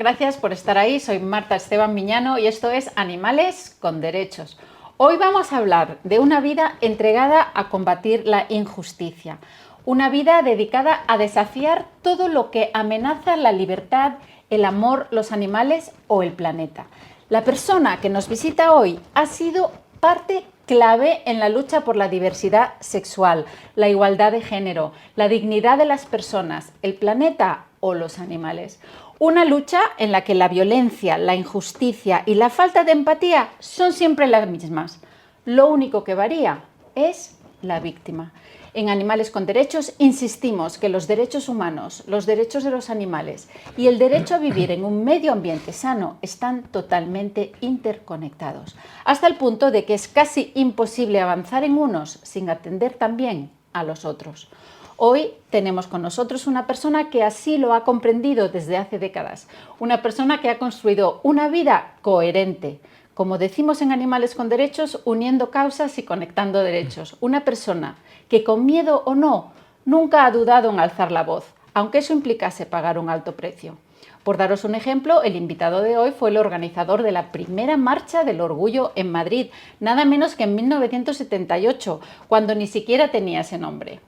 gracias por estar ahí. Soy Marta Esteban Miñano y esto es Animales con Derechos. Hoy vamos a hablar de una vida entregada a combatir la injusticia, una vida dedicada a desafiar todo lo que amenaza la libertad, el amor, los animales o el planeta. La persona que nos visita hoy ha sido parte clave en la lucha por la diversidad sexual, la igualdad de género, la dignidad de las personas, el planeta o los animales. Una lucha en la que la violencia, la injusticia y la falta de empatía son siempre las mismas. Lo único que varía es la víctima. En Animales con Derechos insistimos que los derechos humanos, los derechos de los animales y el derecho a vivir en un medio ambiente sano están totalmente interconectados, hasta el punto de que es casi imposible avanzar en unos sin atender también a los otros. Hoy tenemos con nosotros una persona que así lo ha comprendido desde hace décadas, una persona que ha construido una vida coherente, como decimos en Animales con Derechos, uniendo causas y conectando derechos. Una persona que, con miedo o no, nunca ha dudado en alzar la voz, aunque eso implicase pagar un alto precio. Por daros un ejemplo, el invitado de hoy fue el organizador de la primera Marcha del Orgullo en Madrid, nada menos que en 1978, cuando ni siquiera tenía ese nombre.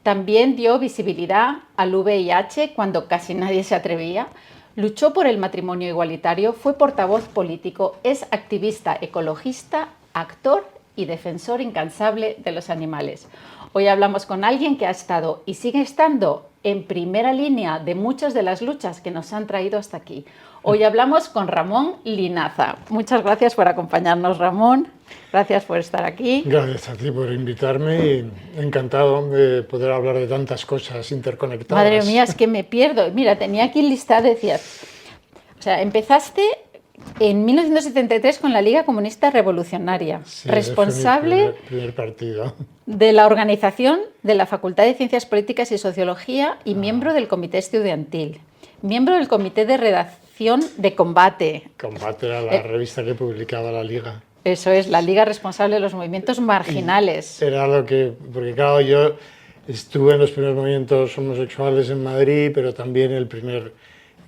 También dio visibilidad al VIH cuando casi nadie se atrevía. Luchó por el matrimonio igualitario, fue portavoz político, es activista ecologista, actor y defensor incansable de los animales. Hoy hablamos con alguien que ha estado y sigue estando en primera línea de muchas de las luchas que nos han traído hasta aquí. Hoy hablamos con Ramón Linaza. Muchas gracias por acompañarnos, Ramón. Gracias por estar aquí. Gracias a ti por invitarme y encantado de poder hablar de tantas cosas interconectadas. Madre mía, es que me pierdo. Mira, tenía aquí lista, decías, o sea, empezaste en 1973 con la Liga Comunista Revolucionaria, Sí, responsable primer partido. de la organización de la Facultad de Ciencias Políticas y Sociología y miembro del Comité Estudiantil, miembro del Comité de Redacción de Combate. Combate era la revista que publicaba la Liga. Eso es, la Liga responsable de los movimientos marginales. Era lo que, porque claro, yo estuve en los primeros movimientos homosexuales en Madrid, pero también el primer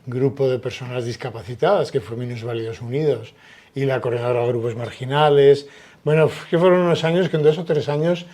grupo de personas discapacitadas, que fue Minusválidos Unidos, y la coordinadora de grupos marginales. Bueno, que fueron unos años que en 2 o 3 años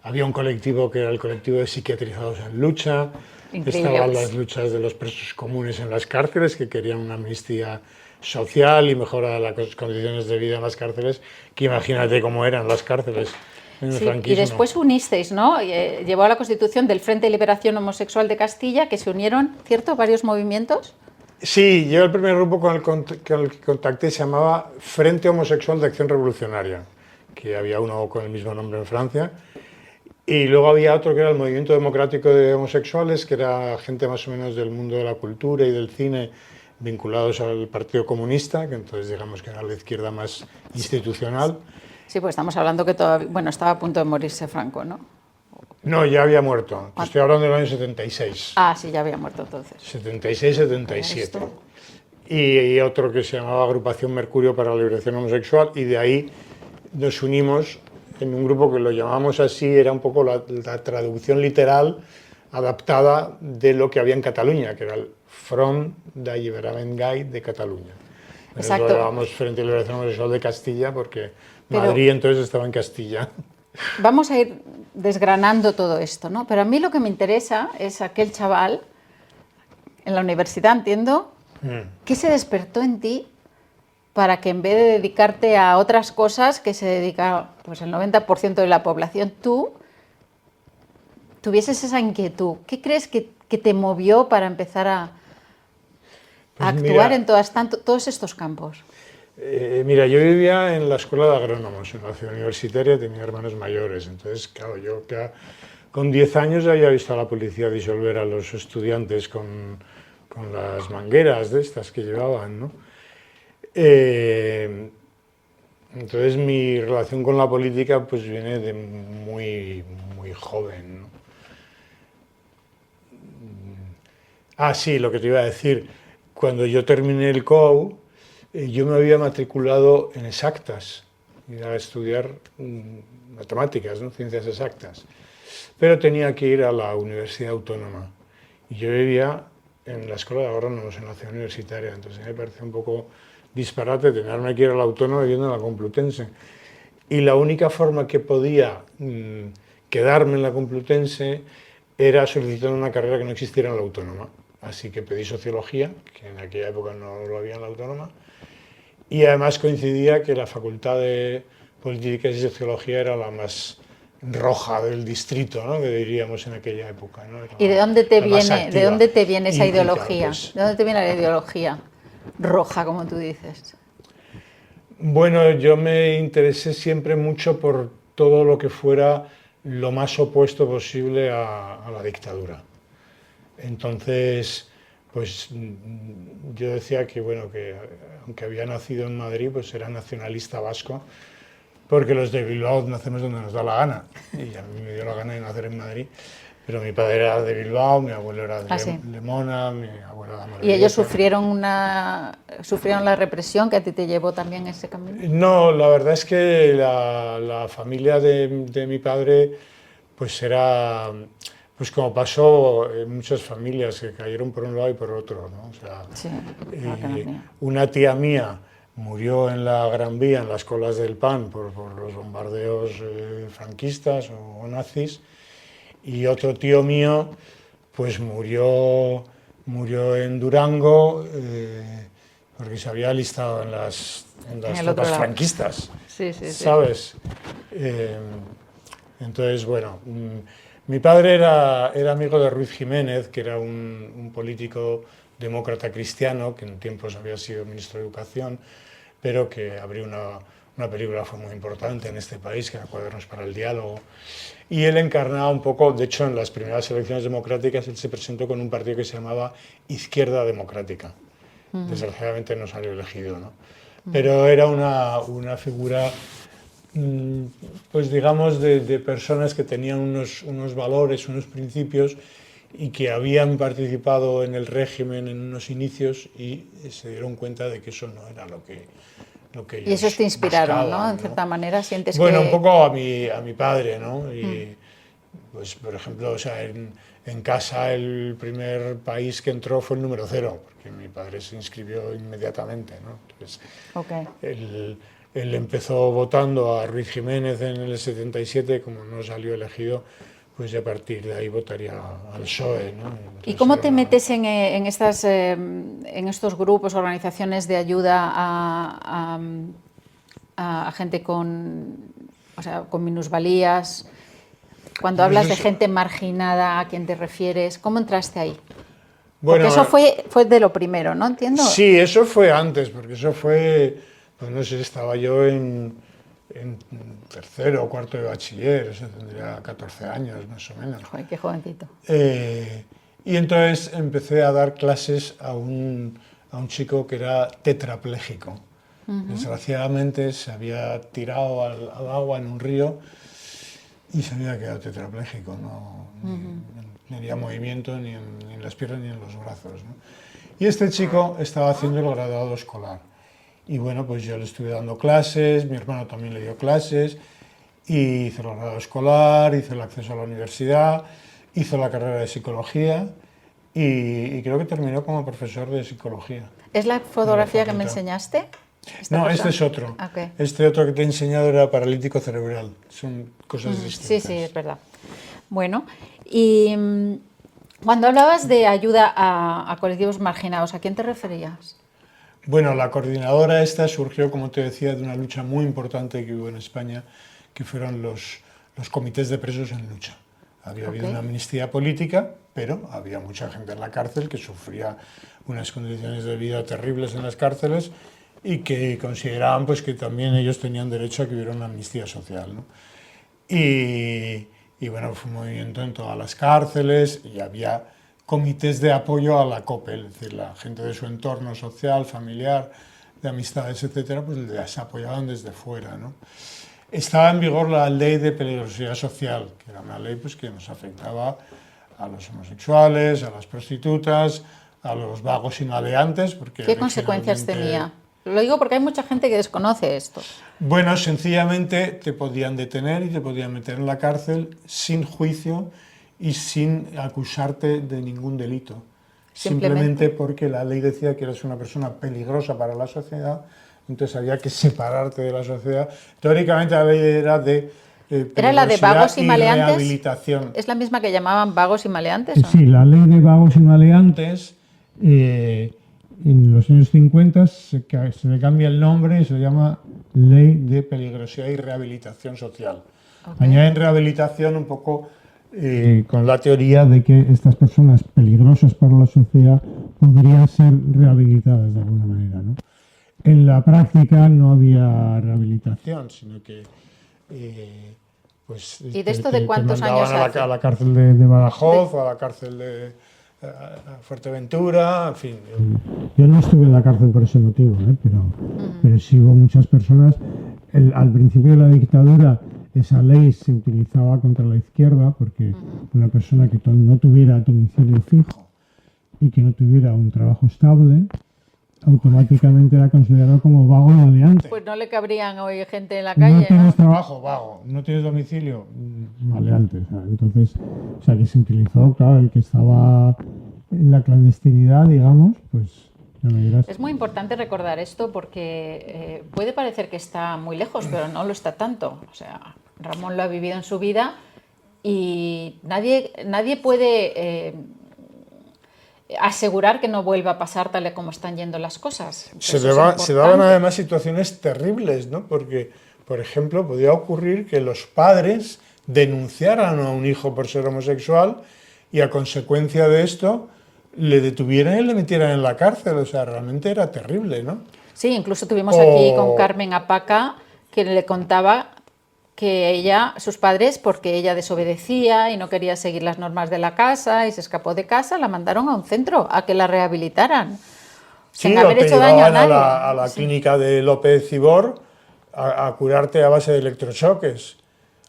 había un colectivo que era el colectivo de psiquiatrizados en lucha. Increíble. Estaban las luchas de los presos comunes en las cárceles, que querían una amnistía social y mejora las condiciones de vida en las cárceles, que imagínate cómo eran las cárceles en el Sí, franquismo. y después unisteis, ¿no? Llevó a la constitución del Frente de Liberación Homosexual de Castilla, que se unieron, ¿cierto?, varios movimientos. Sí, yo el primer grupo con el que contacté se llamaba Frente Homosexual de Acción Revolucionaria, que había uno con el mismo nombre en Francia, y luego había otro que era el Movimiento Democrático de Homosexuales, que era gente más o menos del mundo de la cultura y del cine, vinculados al Partido Comunista, que entonces digamos que era la izquierda más institucional. Sí, pues estamos hablando que todavía, bueno, estaba a punto de morirse Franco, ¿no? No, ya había muerto. Estoy hablando del año 76. Ah, sí, ya había muerto entonces. 76-77. Y otro que se llamaba Agrupación Mercurio para la Liberación Homosexual, y de ahí nos unimos en un grupo que lo llamamos así, era un poco la traducción literal adaptada de lo que había en Cataluña, que era el Front d'Alliberament Gai de Cataluña. Exacto. Lo llamamos Frente de Liberación Homosexual de Castilla porque Madrid entonces estaba en Castilla. Vamos a ir desgranando todo esto, ¿no? Pero a mí lo que me interesa es aquel chaval en la universidad, entiendo, ¿qué se despertó en ti para que en vez de dedicarte a otras cosas que se dedica pues, el 90% de la población, tú tuvieses esa inquietud? ¿Qué crees que te movió para empezar a actuar en todos estos campos? Mira, yo vivía en la escuela de agrónomos, en la ciudad universitaria, tenía hermanos mayores, entonces, claro, yo ya con 10 años ya había visto a la policía disolver a los estudiantes con las mangueras de estas que llevaban, ¿no? Entonces mi relación con la política pues viene de muy joven, ¿no? Ah, sí, lo que te iba a decir, cuando yo terminé el COU, yo me había matriculado en exactas, iba a estudiar matemáticas, ¿no? Ciencias exactas, pero tenía que ir a la Universidad Autónoma y yo vivía en la Escuela de Agrónomos, en la ciudad universitaria. Entonces me parece un poco disparate tenerme que ir a la Autónoma viviendo en la Complutense. Y la única forma que podía quedarme en la Complutense era solicitando una carrera que no existiera en la Autónoma. Así que pedí Sociología, que en aquella época no lo había en la Autónoma, y además coincidía que la Facultad de Políticas y Sociología era la más roja del distrito, ¿no? Que diríamos en aquella época, ¿no? ¿Y de dónde te viene esa ideología? Pues, ¿De dónde te viene la ideología roja, como tú dices? bueno, yo me interesé siempre mucho por todo lo que fuera lo más opuesto posible a la dictadura. Entonces, pues yo decía que, bueno, que aunque había nacido en Madrid, pues era nacionalista vasco, porque los de Bilbao nacemos donde nos da la gana, y a mí me dio la gana de nacer en Madrid, pero mi padre era de Bilbao, mi abuelo era de sí. Lemona, mi abuela de Amarilleta. ¿Y ellos sufrieron la represión que a ti te llevó también ese camino? No, la verdad es que la familia de mi padre, pues era, pues como pasó en muchas familias que cayeron por un lado y por otro, ¿no? O sea, Sí, una tía mía murió en la Gran Vía, en las colas del PAN, por los bombardeos franquistas o nazis, y otro tío mío, pues murió en Durango, porque se había alistado en las tropas franquistas, sí, ¿sabes? Entonces, bueno, mi padre era amigo de Ruiz Jiménez, que era un político demócrata cristiano, que en tiempos había sido ministro de Educación, pero que abrió una película fue muy importante en este país, que era Cuadernos para el Diálogo. Y él encarnaba un poco, de hecho, en las primeras elecciones democráticas, él se presentó con un partido que se llamaba Izquierda Democrática. Desgraciadamente no salió elegido, ¿no? Pero era una figura, pues digamos, de personas que tenían unos valores, unos principios, y que habían participado en el régimen en unos inicios y se dieron cuenta de que eso no era lo que ellos y esos te inspiraron, buscaban, ¿no? En cierta manera sientes bueno, que... un poco a mi padre, ¿no? Y, pues, por ejemplo, o sea, en casa el primer país que entró fue el número 0, porque mi padre se inscribió inmediatamente, ¿no? Entonces, él empezó votando a Ruiz Jiménez en el 77, como no salió elegido, pues a partir de ahí votaría al PSOE, ¿no? Entonces, ¿y cómo te metes en estos grupos, organizaciones de ayuda a gente con minusvalías? Cuando hablas de gente marginada, ¿a quién te refieres? ¿Cómo entraste ahí? Porque eso fue de lo primero, ¿no? Entiendo. Sí, eso fue antes, porque eso fue, pues no sé, estaba yo en tercero o cuarto de bachiller, o sea, tendría 14 años más o menos. Joder, qué jovencito. Y entonces empecé a dar clases a un chico que era tetrapléjico. Desgraciadamente se había tirado al agua en un río y se había quedado tetrapléjico, no tenía movimiento ni en las piernas ni en los brazos, ¿no? Y este chico estaba haciendo el graduado escolar. Y bueno, pues yo le estuve dando clases, mi hermano también le dio clases, y hizo el grado escolar, hizo el acceso a la universidad, hizo la carrera de psicología y creo que terminó como profesor de psicología. ¿Es la fotografía que me enseñaste? No, este es otro. Okay. Este otro que te he enseñado era paralítico cerebral. Son cosas distintas. Sí, es verdad. Bueno, y cuando hablabas de ayuda a colectivos marginados, ¿a quién te referías? Bueno, la coordinadora esta surgió, como te decía, de una lucha muy importante que hubo en España, que fueron los comités de presos en lucha. Había habido una amnistía política, pero había mucha gente en la cárcel que sufría unas condiciones de vida terribles en las cárceles y que consideraban pues, que también ellos tenían derecho a que hubiera una amnistía social, ¿no? Y bueno, fue un movimiento en todas las cárceles y había comités de apoyo a la COPE, es decir, la gente de su entorno social, familiar, de amistades, etcétera, pues les apoyaban desde fuera, ¿no? Estaba en vigor la ley de peligrosidad social, que era una ley pues, que nos afectaba a los homosexuales, a las prostitutas, a los vagos y maleantes. Porque ¿qué consecuencias tenía? Lo digo porque hay mucha gente que desconoce esto. Bueno, sencillamente te podían detener y te podían meter en la cárcel sin juicio y sin acusarte de ningún delito. simplemente porque la ley decía que eras una persona peligrosa para la sociedad, entonces había que separarte de la sociedad. Teóricamente la ley era de ¿Era la de vagos y maleantes? rehabilitación. ¿Es la misma que llamaban vagos y maleantes? Sí, la ley de vagos y maleantes, en los años 50 se le cambia el nombre y se llama Ley de Peligrosidad y Rehabilitación Social. Okay. Añaden rehabilitación un poco con la teoría de que estas personas peligrosas para la sociedad podrían ser rehabilitadas de alguna manera, ¿no? En la práctica no había rehabilitación, sino que pues ¿Y de esto de cuántos años hace? A la cárcel de Badajoz o a la cárcel de Fuerteventura, en fin. Yo no estuve en la cárcel por ese motivo, pero sí hubo muchas personas. Al principio de la dictadura esa ley se utilizaba contra la izquierda porque una persona que no tuviera domicilio fijo y que no tuviera un trabajo estable automáticamente era considerado como vago o maleante. Pues no le cabrían hoy gente en la calle. No tienes trabajo, vago. No tienes domicilio, maleante. Entonces, que se utilizó, claro, el que estaba en la clandestinidad, digamos, pues ya me dirás. Es muy importante recordar esto porque puede parecer que está muy lejos, pero no lo está tanto. O sea, Ramón lo ha vivido en su vida y nadie puede asegurar que no vuelva a pasar tal y como están yendo las cosas. Se daban además situaciones terribles, ¿no? Porque, por ejemplo, podía ocurrir que los padres denunciaran a un hijo por ser homosexual y a consecuencia de esto le detuvieran y le metieran en la cárcel. O sea, realmente era terrible, ¿no? Sí, incluso tuvimos aquí con Carmen Apaca que le contaba que sus padres, porque ella desobedecía y no quería seguir las normas de la casa y se escapó de casa, la mandaron a un centro a que la rehabilitaran. Sí, sin haber hecho daño a nadie. A la clínica de López Cibor a curarte a base de electrochoques.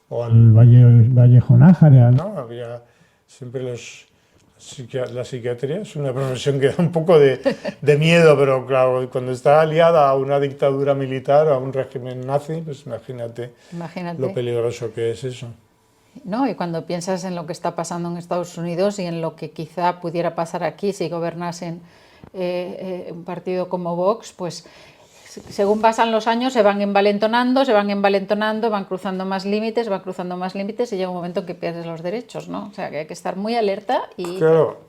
O al Vallejo Nájera, ¿no? Había siempre la psiquiatría es una profesión que da un poco de miedo, pero claro, cuando está aliada a una dictadura militar o a un régimen nazi, pues imagínate lo peligroso que es eso. No, y cuando piensas en lo que está pasando en Estados Unidos y en lo que quizá pudiera pasar aquí si gobernasen un partido como Vox, pues según pasan los años se van envalentonando, van cruzando más límites y llega un momento en que pierdes los derechos, ¿no? O sea, que hay que estar muy alerta y... Claro,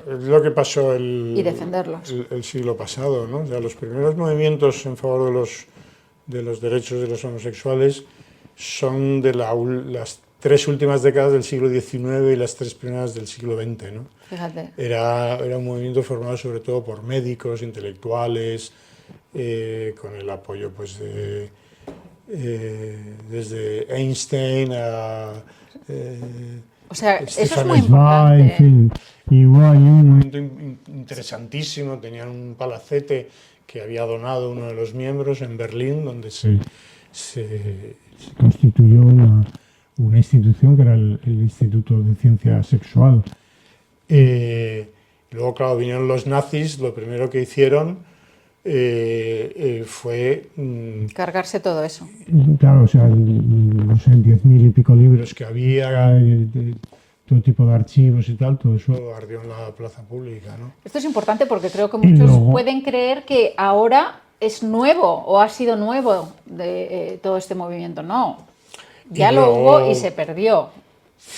es lo que pasó y defenderlos. el siglo pasado, ¿no? O sea, los primeros movimientos en favor de los derechos de los homosexuales son de las 3 últimas décadas del siglo XIX y las 3 primeras del siglo XX, ¿no? Fíjate. Era un movimiento formado sobre todo por médicos, intelectuales, con el apoyo pues desde Einstein a o sea, eso es Stefan muy Zweig, importante. en fin. Y hubo ahí un momento interesantísimo, tenían un palacete que había donado uno de los miembros en Berlín, donde se constituyó una institución que era el Instituto de Ciencia Sexual. Luego, claro, vinieron los nazis, lo primero que hicieron fue... cargarse todo eso. Claro, o sea, no sé, 10.000 y pico libros que había, todo tipo de archivos y tal, todo eso ardió en la plaza pública, ¿no? Esto es importante porque creo que muchos pueden creer que ahora es nuevo o ha sido nuevo de todo este movimiento. No, ya lo hubo y se perdió.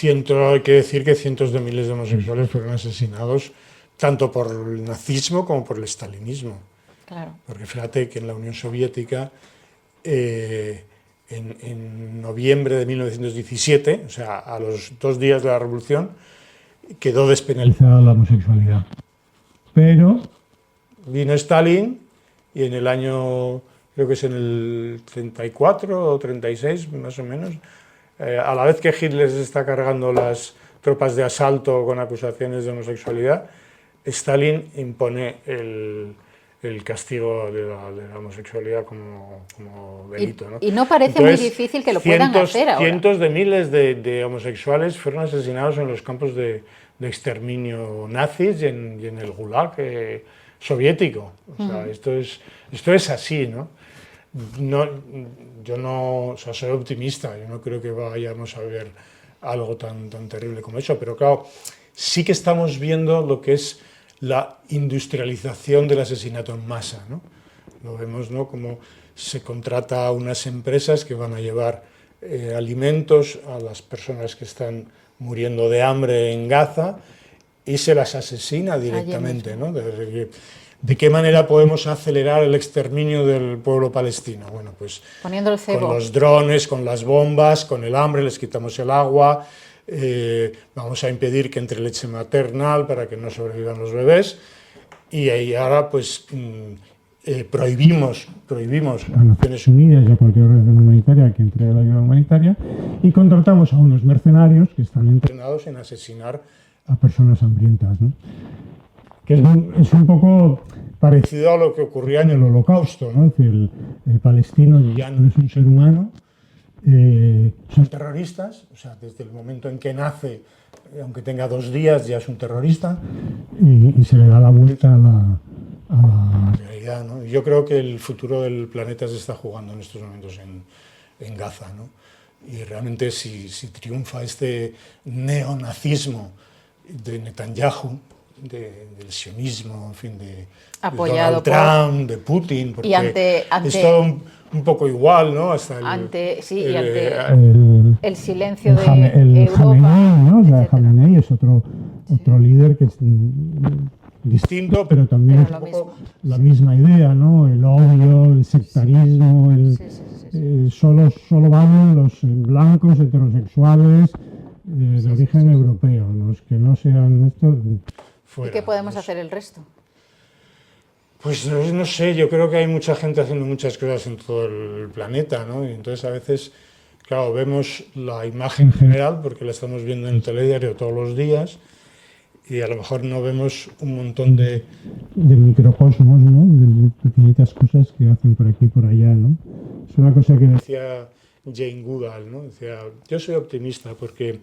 Hay que decir que cientos de miles de homosexuales fueron asesinados tanto por el nazismo como por el estalinismo. Claro. Porque fíjate que en la Unión Soviética, en noviembre de 1917, o sea, a los 2 días de la Revolución, quedó despenalizada la homosexualidad. Pero vino Stalin y en el año, creo que es en el 34 o 36, más o menos, a la vez que Hitler se está cargando las tropas de asalto con acusaciones de homosexualidad, Stalin impone el castigo de la homosexualidad como delito, ¿no? Y no parece muy difícil que lo puedan hacer ahora. Cientos de miles de homosexuales fueron asesinados en los campos de exterminio nazis y en el Gulag soviético. O sea, esto es así, ¿no? Yo no, o sea, soy optimista, yo no creo que vayamos a ver algo tan terrible como eso, pero claro, sí que estamos viendo lo que es la industrialización del asesinato en masa, ¿no? Lo vemos, ¿no?, como se contrata a unas empresas que van a llevar alimentos a las personas que están muriendo de hambre en Gaza y se las asesina directamente, ¿no? ¿De qué manera podemos acelerar el exterminio del pueblo palestino? Bueno, pues poniendo el cebo, con los drones, con las bombas, con el hambre, les quitamos el agua, vamos a impedir que entre leche maternal para que no sobrevivan los bebés, y ahí ahora pues prohibimos a Naciones Unidas y a cualquier organización humanitaria que entregue la ayuda humanitaria, y contratamos a unos mercenarios que están entrenados en asesinar a personas hambrientas, ¿no? Que es un poco parecido a lo que ocurría en el Holocausto, ¿no? Es decir, el palestino ya no es un ser humano, son terroristas, o sea, desde el momento en que nace, aunque tenga 2 días, ya es un terrorista, y se le da la vuelta a la realidad, ¿no? Yo creo que el futuro del planeta se está jugando en estos momentos en Gaza, ¿no? Y realmente si triunfa este neonazismo de Netanyahu, del sionismo, en fin, de apoyado Donald Trump, de Putin, porque es todo un poco igual, ¿no? Hasta ante el silencio de Europa, Jamenei, ¿no? O sea, Jamenei es otro líder que es distinto, pero también es un poco la misma idea, ¿no? El odio, el sectarismo, solo van los blancos heterosexuales de origen europeo, los que no sean estos. Fuera. ¿Y qué podemos hacer el resto? Pues no sé, yo creo que hay mucha gente haciendo muchas cosas en todo el planeta, ¿no? Y entonces a veces, claro, vemos la imagen general porque la estamos viendo en el telediario todos los días y a lo mejor no vemos un montón de microcosmos, ¿no? De pequeñitas cosas que hacen por aquí y por allá, ¿no? Es una cosa que decía Jane Goodall, ¿no? Decía, yo soy optimista porque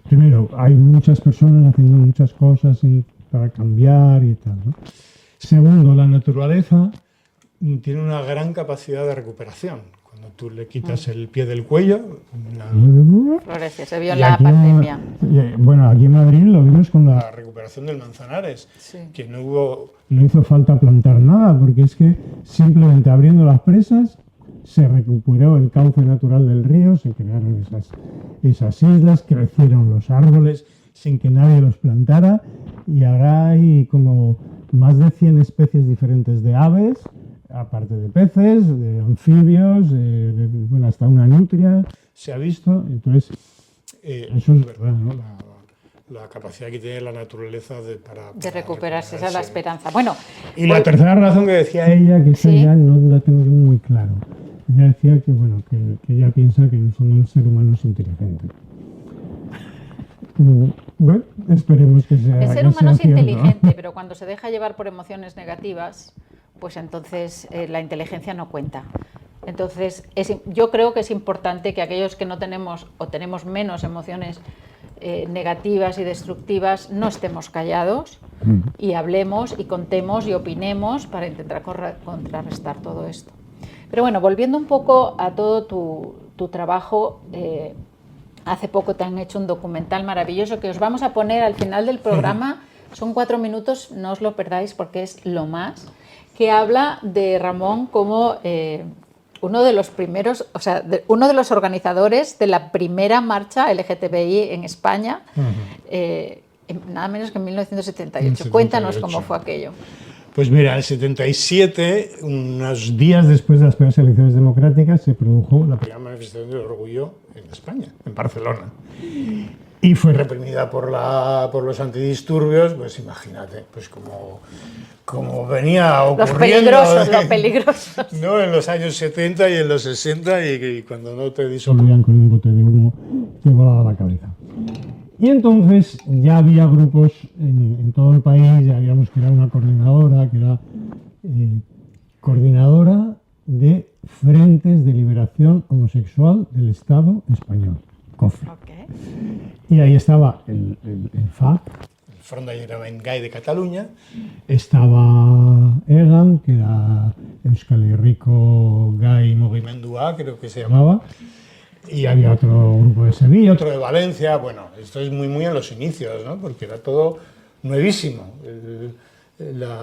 primero, hay muchas personas haciendo muchas cosas para cambiar y tal, ¿no? Segundo, la naturaleza tiene una gran capacidad de recuperación. Cuando tú le quitas el pie del cuello... Florece, se vio en la pandemia. Bueno, aquí en Madrid lo vimos con la recuperación del Manzanares, que no hizo falta plantar nada, porque es que simplemente abriendo las presas se recuperó el cauce natural del río, se crearon esas islas, crecieron los árboles sin que nadie los plantara, y ahora hay como más de 100 especies diferentes de aves, aparte de peces, de anfibios, bueno, hasta una nutria se ha visto. Entonces, eso es verdad, ¿no? La capacidad que tiene la naturaleza de recuperarse, esa es la esperanza. Bueno, y la tercera razón que decía ella, que esa ya no la tengo yo muy claro. Ella decía que, bueno, que ella piensa que en el fondo el ser humano es inteligente. Bueno, esperemos que sea. El ser humano es inteligente, pero cuando se deja llevar por emociones negativas, pues entonces la inteligencia no cuenta. Entonces, yo creo que es importante que aquellos que no tenemos o tenemos menos emociones negativas y destructivas, no estemos callados y hablemos y contemos y opinemos para intentar contrarrestar todo esto. Pero bueno, volviendo un poco a todo tu trabajo, hace poco te han hecho un documental maravilloso que os vamos a poner al final del programa. Son 4 minutos, no os lo perdáis porque es lo más, que habla de Ramón como uno de los primeros, o sea, uno de los organizadores de la primera marcha LGTBI en España, nada menos que en 1978. Cuéntanos cómo fue aquello. Pues mira, en el 77, unos días después de las primeras elecciones democráticas, se produjo la primera manifestación del orgullo en España, en Barcelona. Y fue reprimida por los antidisturbios, pues imagínate, pues como venía ocurriendo... Los peligrosos. ¿No? En los años 70 y en los 60, y cuando no te disolvían con un bote de humo, te volaba la cabeza. Y entonces ya había grupos en todo el país, ya habíamos creado una coordinadora, que era coordinadora de Frentes de Liberación Homosexual del Estado Español, COFE. Okay. Y ahí estaba el FAC, el Front d'Alliberament Gai de Cataluña, estaba EGAM, que era Euskal Herriko Gai Mugimendua, creo que se llamaba, y había otro grupo de Sevilla, otro de Valencia. Bueno, esto es muy en los inicios, ¿no? Porque era todo nuevísimo. El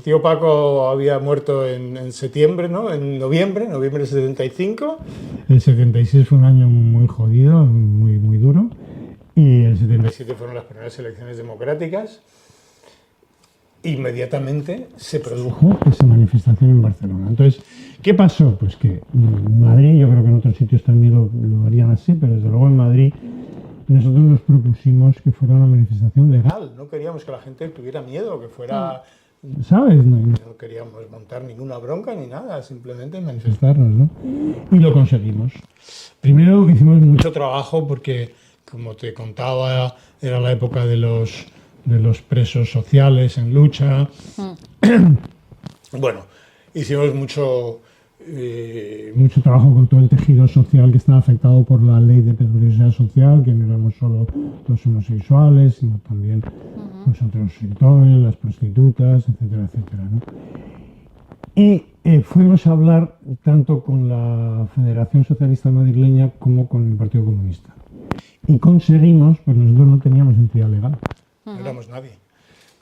tío Paco había muerto en septiembre, ¿no? En noviembre del 75. El 76 fue un año muy jodido, muy duro. Y el 77 fueron las primeras elecciones democráticas. Inmediatamente se produjo esa manifestación en Barcelona. Entonces, ¿qué pasó? Pues que en Madrid, yo creo que en otros sitios también lo harían así, pero desde luego en Madrid nosotros nos propusimos que fuera una manifestación legal. No queríamos que la gente tuviera miedo, que fuera... ¿Sabes? No queríamos montar ninguna bronca ni nada, simplemente manifestarnos, ¿no? Y lo conseguimos. Primero hicimos mucho trabajo porque, como te contaba, era la época de los presos sociales en lucha. Bueno, hicimos mucho trabajo con todo el tejido social que estaba afectado por la ley de peligrosidad social, que no éramos solo los homosexuales, sino también los otros sectores, las prostitutas, etcétera, etcétera, ¿no? Y fuimos a hablar tanto con la Federación Socialista Madrileña como con el Partido Comunista. Y conseguimos, pues nosotros no teníamos entidad legal. No éramos nadie.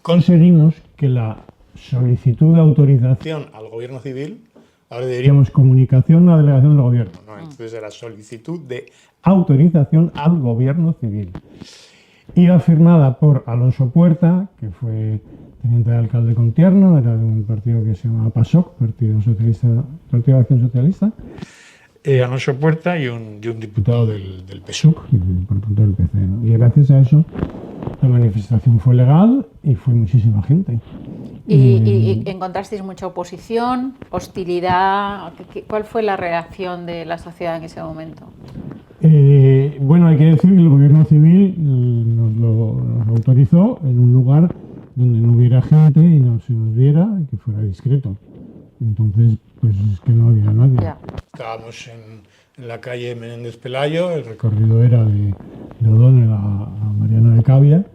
Conseguimos que la solicitud de autorización al gobierno civil, ahora diríamos comunicación a la delegación del gobierno, no, entonces era solicitud de autorización al gobierno civil. Iba firmada por Alonso Puerta, que fue teniente de alcalde con Tierno, era de un partido que se llamaba PASOK, Partido de Acción Socialista. Alonso Puerta y un diputado del PSUC, por tanto del PC, ¿no? Y gracias a eso la manifestación fue legal y fue muchísima gente. ¿Y encontrasteis mucha oposición, hostilidad? ¿Cuál fue la reacción de la sociedad en ese momento? Bueno, hay que decir que el gobierno civil nos autorizó en un lugar donde no hubiera gente y no se nos viera y que fuera discreto. Entonces, pues es que no había nadie. Ya. Estábamos en la calle Menéndez Pelayo, el recorrido era de O'Donnell a Mariano de Cavia,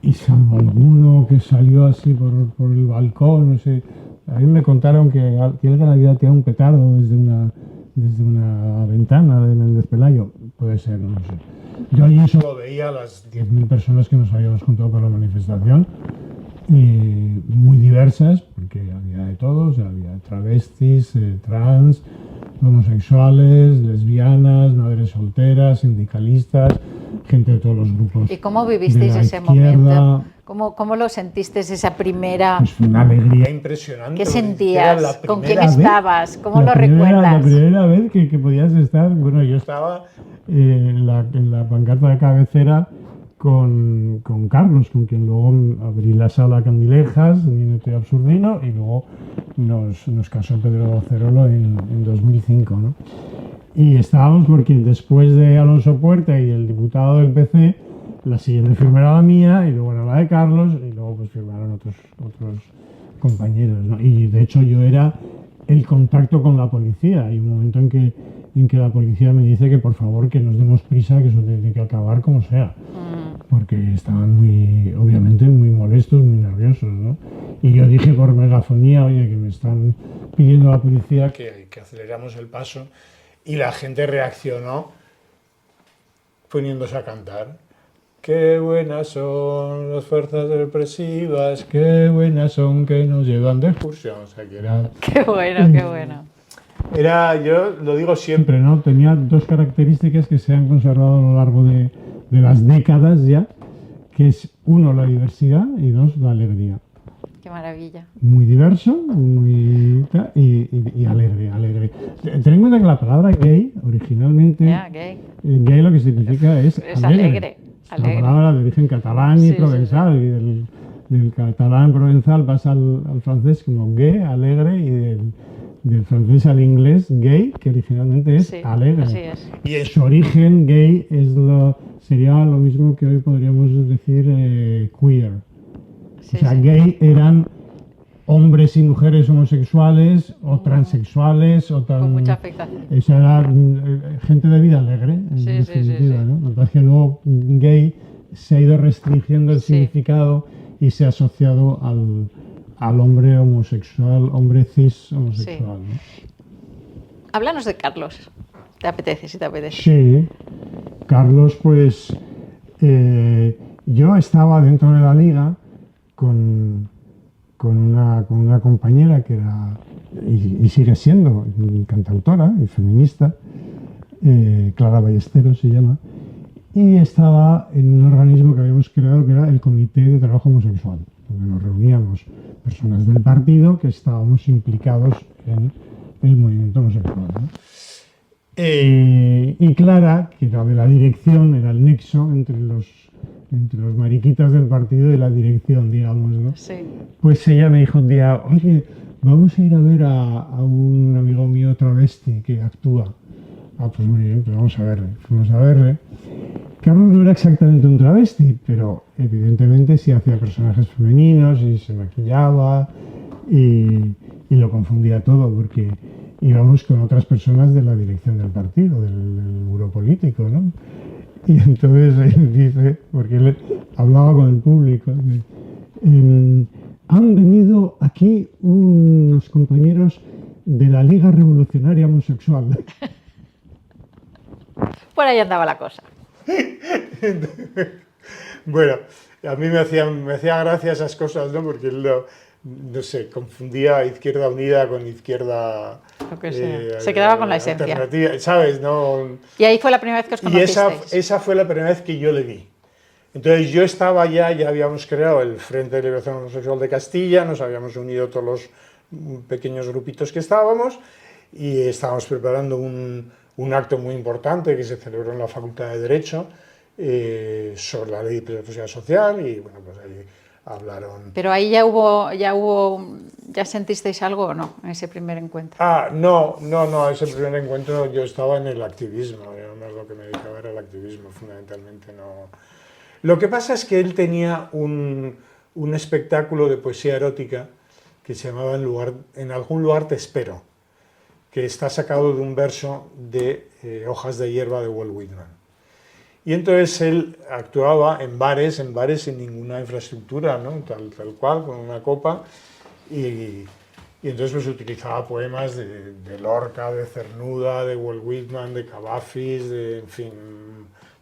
y salvo alguno que salió así por el balcón, no sé, a mí me contaron que tiene que la vida tiene un petardo desde una ventana de Menéndez Pelayo, puede ser, no sé. Yo allí solo veía a las 10.000 personas que nos habíamos juntado para la manifestación, muy diversas, porque había de todos, había travestis, trans, homosexuales, lesbianas, madres solteras, sindicalistas, gente de todos los grupos. ¿Y cómo vivisteis ese momento? ¿Cómo lo sentisteis esa primera? Pues fue una alegría impresionante. ¿Qué sentías? ¿Con quién estabas? ¿Cómo lo recuerdas? La primera vez que podías estar, bueno, yo estaba en la pancarta de cabecera con Carlos, con quien luego abrí la sala Candilejas, Nieto y Absurdino, y luego nos casó Pedro Cerolo en 2005, ¿no? Y estábamos porque después de Alonso Puerta y el diputado del PC, la siguiente firma era la mía, y luego era la de Carlos, y luego pues firmaron otros compañeros, ¿no? Y de hecho yo era el contacto con la policía. Hay un momento en que la policía me dice que por favor que nos demos prisa, que eso tiene que acabar como sea. Porque estaban obviamente muy molestos, muy nerviosos, ¿no? Y yo dije por megafonía, oye, que me están pidiendo a la policía que aceleramos el paso, y la gente reaccionó poniéndose a cantar. Qué buenas son las fuerzas represivas, qué buenas son que nos llevan de excursión. O sea, que era... Qué bueno, qué bueno. Yo lo digo siempre, ¿no? Tenía dos características que se han conservado a lo largo de las décadas ya, que es, uno, la diversidad, y dos, la alegría. Qué maravilla. Muy diverso, y alegre. Ten en cuenta que la palabra gay, originalmente, gay lo que significa es alegre. La palabra de origen catalán y provenzal, y del catalán provenzal pasa al francés como gay, alegre, y del francés al inglés gay, que originalmente es alegre. Así es. Y en su origen gay sería lo mismo que hoy podríamos decir queer. O sea, gay eran hombres y mujeres homosexuales o transexuales o con mucha afectación. Esa era gente de vida alegre, en definitiva, ¿no? Lo que pasa es que luego gay se ha ido restringiendo el significado y se ha asociado al hombre homosexual, hombre cis homosexual, ¿no? Háblanos de Carlos. ¿Te apetece, si te apetece? Sí. Carlos, pues, yo estaba dentro de la liga con una compañera que era, y sigue siendo, cantautora y feminista, Clara Ballesteros se llama, y estaba en un organismo que habíamos creado que era el Comité de Trabajo Homosexual, donde nos reuníamos personas del partido que estábamos implicados en el movimiento homosexual, ¿no? Y Clara, que era de la dirección, era el nexo entre los mariquitas del partido y la dirección, digamos, ¿no? Sí. Pues ella me dijo un día, oye, vamos a ir a ver a un amigo mío travesti que actúa. Ah, pues muy bien, pues vamos a verle. Fuimos a verle. Carlos no era exactamente un travesti, pero evidentemente sí hacía personajes femeninos y se maquillaba y lo confundía todo porque íbamos con otras personas de la dirección del partido, del buró político, ¿no? Y entonces él dice, porque él hablaba con el público, han venido aquí unos compañeros de la Liga Revolucionaria Homosexual. Por ahí andaba la cosa. Bueno, a mí me hacía gracia esas cosas, ¿no? Porque no sé, confundía Izquierda Unida con Izquierda... Lo que sea. Se quedaba con la esencia. Alternativa, ¿sabes? No, Y ahí fue la primera vez que os y conocisteis. esa fue la primera vez que yo le vi. Entonces yo estaba ya habíamos creado el Frente de Liberación Homosexual de Castilla, nos habíamos unido todos los pequeños grupitos que estábamos y estábamos preparando un acto muy importante que se celebró en la Facultad de Derecho sobre la ley de privacidad social y bueno, pues ahí hablaron... Pero ahí ya sentisteis algo o no, en ese primer encuentro. No, ese primer encuentro yo estaba en el activismo, yo más lo que me dedicaba era el activismo, fundamentalmente no... Lo que pasa es que él tenía un espectáculo de poesía erótica que se llamaba En algún lugar te espero, que está sacado de un verso de Hojas de hierba de Walt Whitman. Y entonces él actuaba en bares sin ninguna infraestructura, ¿no? tal cual, con una copa, y entonces pues utilizaba poemas de Lorca, de Cernuda, de Walt Whitman, de Cavafis, en fin,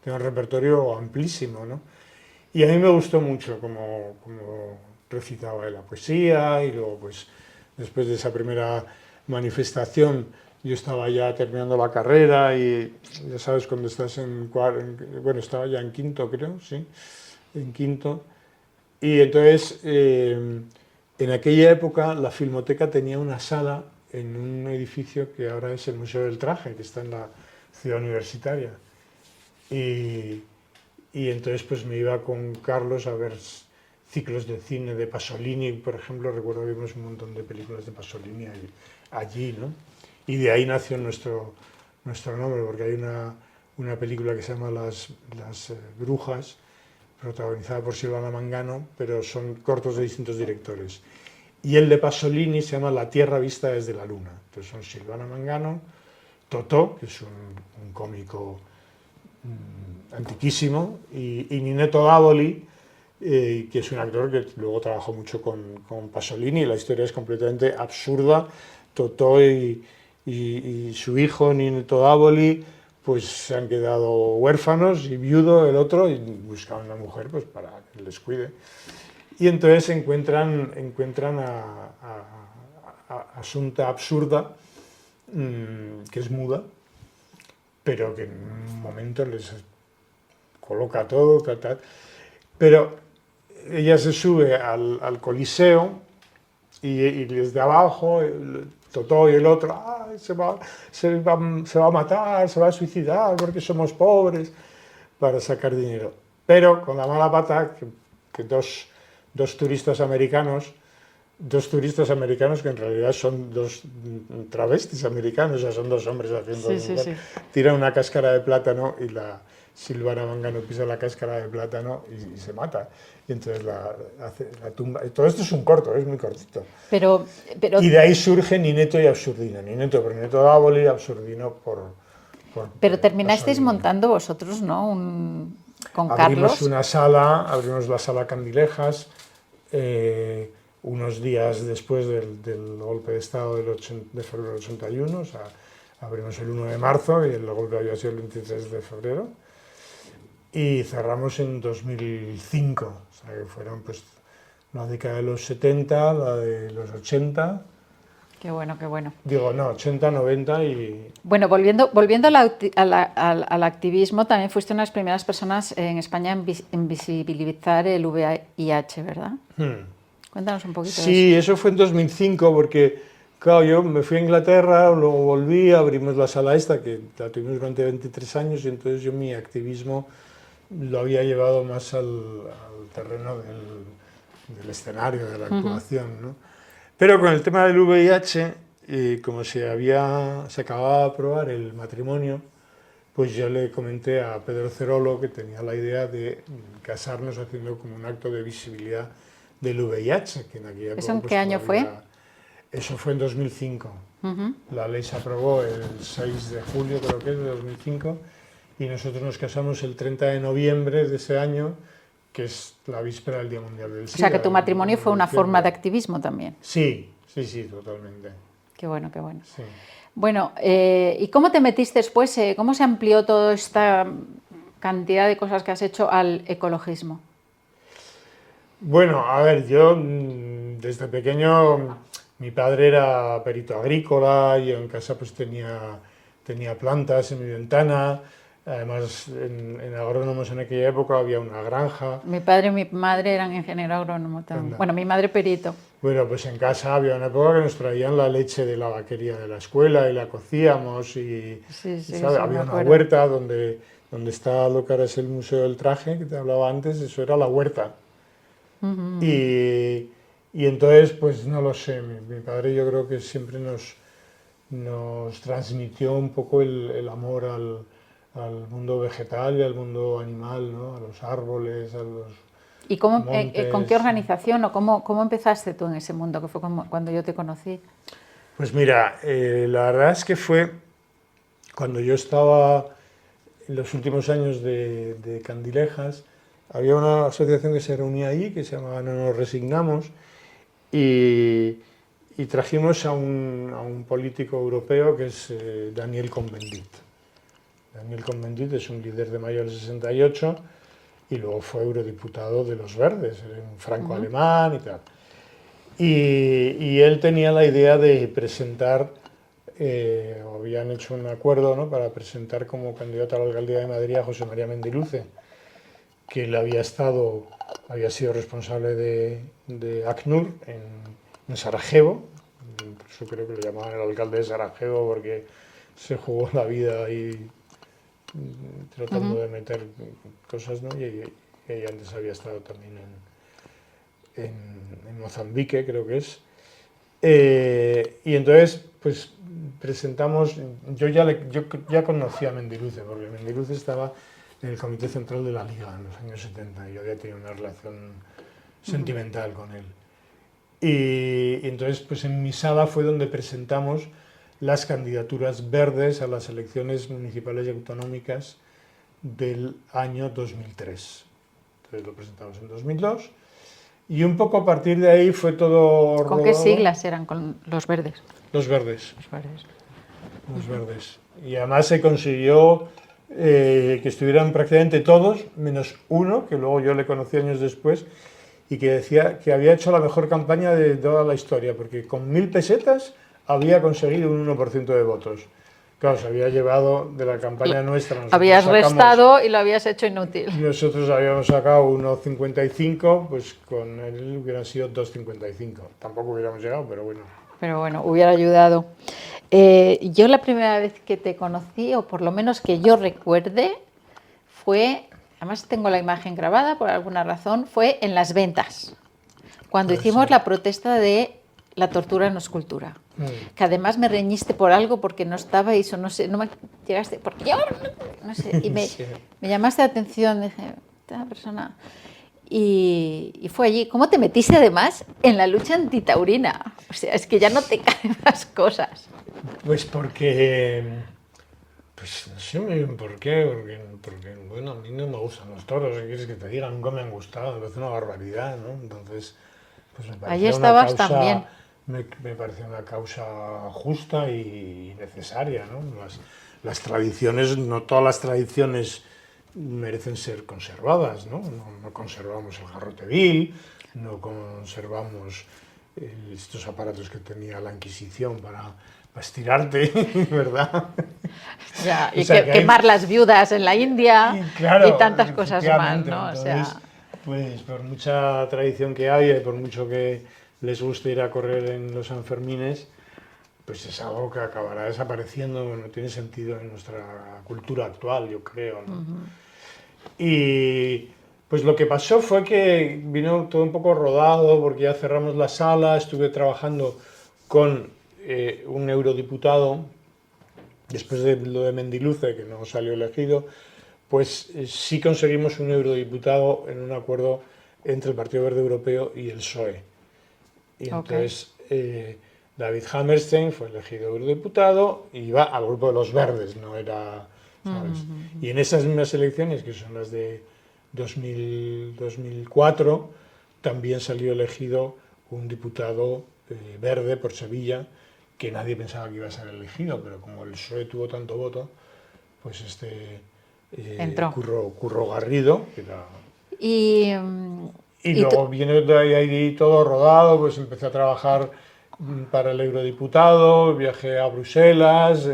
tiene un repertorio amplísimo, ¿no? Y a mí me gustó mucho como recitaba la poesía y luego pues después de esa primera manifestación yo estaba ya terminando la carrera y ya sabes cuando estás bueno, estaba ya en quinto creo, sí, en quinto. Y entonces en aquella época la Filmoteca tenía una sala en un edificio que ahora es el Museo del Traje, que está en la Ciudad Universitaria. Y entonces pues me iba con Carlos a ver ciclos de cine de Pasolini, por ejemplo, recuerdo que vimos un montón de películas de Pasolini allí, ¿no? Y de ahí nació nuestro nombre, porque hay una película que se llama Las Brujas, protagonizada por Silvana Mangano, pero son cortos de distintos directores. Y el de Pasolini se llama La Tierra vista desde la Luna. Entonces son Silvana Mangano, Totò, que es un cómico antiquísimo, y Ninetto Davoli, que es un actor que luego trabajó mucho con Pasolini. La historia es completamente absurda. Totò y su hijo Ninetto Davoli pues se han quedado huérfanos y viudo el otro y buscan una mujer pues para que les cuide. Y entonces encuentran a Asunta Absurda, que es muda, pero que en un momento les coloca todo, tal. Pero ella se sube al Coliseo y desde abajo Totò y el otro se va a matar, se va a suicidar porque somos pobres, para sacar dinero. Pero con la mala pata que dos turistas americanos que en realidad son dos travestis americanos, o sea, son dos hombres haciendo... Sí. Tiran una cáscara de plátano y la Silvana Mangano pisa la cáscara de plátano y se mata. Y entonces la tumba. Todo esto es un corto, es muy cortito. Pero... Y de ahí surge Ninetto y Absurdino. Ninetto Davoli, Absurdino por Pero terminasteis Pasolini. montando vosotros, ¿no? Con Abrimos Carlos. abrimos la sala Candilejas, unos días después del golpe de Estado de febrero del 81, o sea, abrimos el 1 de marzo y el golpe había sido el 23 de febrero. y cerramos en 2005, o sea que fueron pues la década de los 70, la de los 80, Qué bueno, qué bueno. digo, no, 80, 90 y... Bueno, volviendo al activismo, también fuiste una de las primeras personas en España en visibilizar el VIH, ¿verdad? Cuéntanos un poquito de Sí, eso fue en 2005 porque, claro, yo me fui a Inglaterra, luego volví, abrimos la sala esta, que la tuvimos durante 23 años, y entonces yo mi activismo lo había llevado más al terreno del escenario, de la actuación, ¿no? Pero con el tema del VIH, como se acababa de aprobar el matrimonio, pues yo le comenté a Pedro Cerolo que tenía la idea de casarnos haciendo como un acto de visibilidad del VIH, que en aquella época... ¿Eso en pues, qué año fue? Eso fue en 2005. La ley se aprobó el 6 de julio, creo que es, de 2005, y nosotros nos casamos el 30 de noviembre de ese año, que es la víspera del Día Mundial del SIDA. O sea, que tu matrimonio fue una diciembre. forma de activismo también. Sí, sí, sí, totalmente. Qué bueno, qué bueno. Sí. Bueno, ¿y cómo te metiste después? ¿Cómo se amplió toda esta cantidad de cosas que has hecho al ecologismo? Bueno, a ver, yo desde pequeño, mi padre era perito agrícola, y yo en casa pues tenía plantas en mi ventana. Además, en agrónomos en aquella época había una granja. Mi padre y mi madre eran ingeniero agrónomo también. Anda. Bueno, mi madre perito. Bueno, pues en casa había una época que nos traían la leche de la vaquería de la escuela y la cocíamos y Sí, sí, ¿sabes? sí, Había me una acuerdo. huerta donde está lo que ahora es el Museo del Traje, que te hablaba antes, eso era la huerta. Y entonces, pues no lo sé, mi padre yo creo que siempre nos transmitió un poco el amor al mundo vegetal y al mundo animal, ¿no? A los árboles, a los ¿Y cómo, montes. con qué organización o cómo empezaste tú en ese mundo, que fue cuando yo te conocí? Pues mira, la verdad es que fue cuando yo estaba en los últimos años de Candilejas, había una asociación que se reunía ahí, que se llamaba No Nos Resignamos, y trajimos a un político europeo que es Daniel Cohn-Bendit. Daniel Cohn-Bendit es un líder de mayo del 68 y luego fue eurodiputado de los Verdes, era un franco-alemán y tal. Y él tenía la idea de presentar, habían hecho un acuerdo, ¿no?, para presentar como candidato a la alcaldía de Madrid a José María Mendiluce, que él había sido responsable de ACNUR en Sarajevo. Por eso creo que le llamaban el alcalde de Sarajevo, porque se jugó la vida ahí tratando de meter cosas, ¿no? Y antes había estado también en Mozambique, creo que es. Y entonces, pues presentamos, yo ya conocía a Mendiluce, porque Mendiluce estaba en el Comité Central de la Liga en los años 70, y yo había tenido una relación sentimental con él. Y entonces, pues en mi sala fue donde presentamos las candidaturas verdes a las elecciones municipales y autonómicas del año 2003. Entonces lo presentamos en 2002 y un poco a partir de ahí fue todo ¿Con qué rodado. siglas eran con los verdes? Los verdes. Los verdes. Los verdes. Y además se consiguió que estuvieran prácticamente todos, menos uno, que luego yo le conocí años después, y que decía que había hecho la mejor campaña de toda la historia, porque con 1000 pesetas había conseguido un 1% de votos. Claro, se había llevado de la campaña nuestra. Habías restado y lo habías hecho inútil. Nosotros habíamos sacado 1,55, pues con él hubieran sido 2,55. Tampoco hubiéramos llegado, pero bueno. Pero bueno, hubiera ayudado. Yo la primera vez que te conocí, o por lo menos que yo recuerde, fue, además tengo la imagen grabada por alguna razón, fue en Las Ventas, cuando hicimos la protesta de la tortura no es cultura. Que además me reñiste por algo porque no estabais o no sé, no me llegaste, porque yo no sé, y me llamaste la atención, dije, esta persona, y fue allí. ¿Cómo te metiste además en la lucha antitaurina? O sea, es que ya no te caen las cosas. Pues porque, pues no sé muy bien por qué, porque bueno, a mí no me gustan los toros, ¿qué quieres que te diga? Nunca me han gustado, me parece una barbaridad, ¿no? Entonces, pues me parecía Allí estabas una causa, también. me parecía una causa justa y necesaria, ¿no? Las tradiciones, no todas las tradiciones merecen ser conservadas, ¿no? No conservamos el garrote vil, no conservamos estos aparatos que tenía la Inquisición para estirarte, ¿verdad? Ya, y O sea, que quemar las viudas en la India claro, y tantas cosas más, efectivamente. ¿no? O Entonces, sea, pues por mucha tradición que haya y por mucho que les guste ir a correr en los Sanfermines, pues es algo que acabará desapareciendo, no tiene sentido en nuestra cultura actual, yo creo, ¿no? Y pues lo que pasó fue que vino todo un poco rodado porque ya cerramos la sala, estuve trabajando con un eurodiputado, después de lo de Mendiluce, que no salió elegido, pues sí conseguimos un eurodiputado en un acuerdo entre el Partido Verde Europeo y el PSOE. Y entonces David Hammerstein fue elegido eurodiputado y iba al grupo de los verdes, no era, ¿sabes? Y en esas mismas elecciones, que son las de 2004, también salió elegido un diputado verde por Sevilla, que nadie pensaba que iba a ser elegido, pero como el PSOE tuvo tanto voto, pues entró. Curro Garrido, que era... Y, Y luego viene de ahí todo rodado, pues empecé a trabajar para el eurodiputado, viajé a Bruselas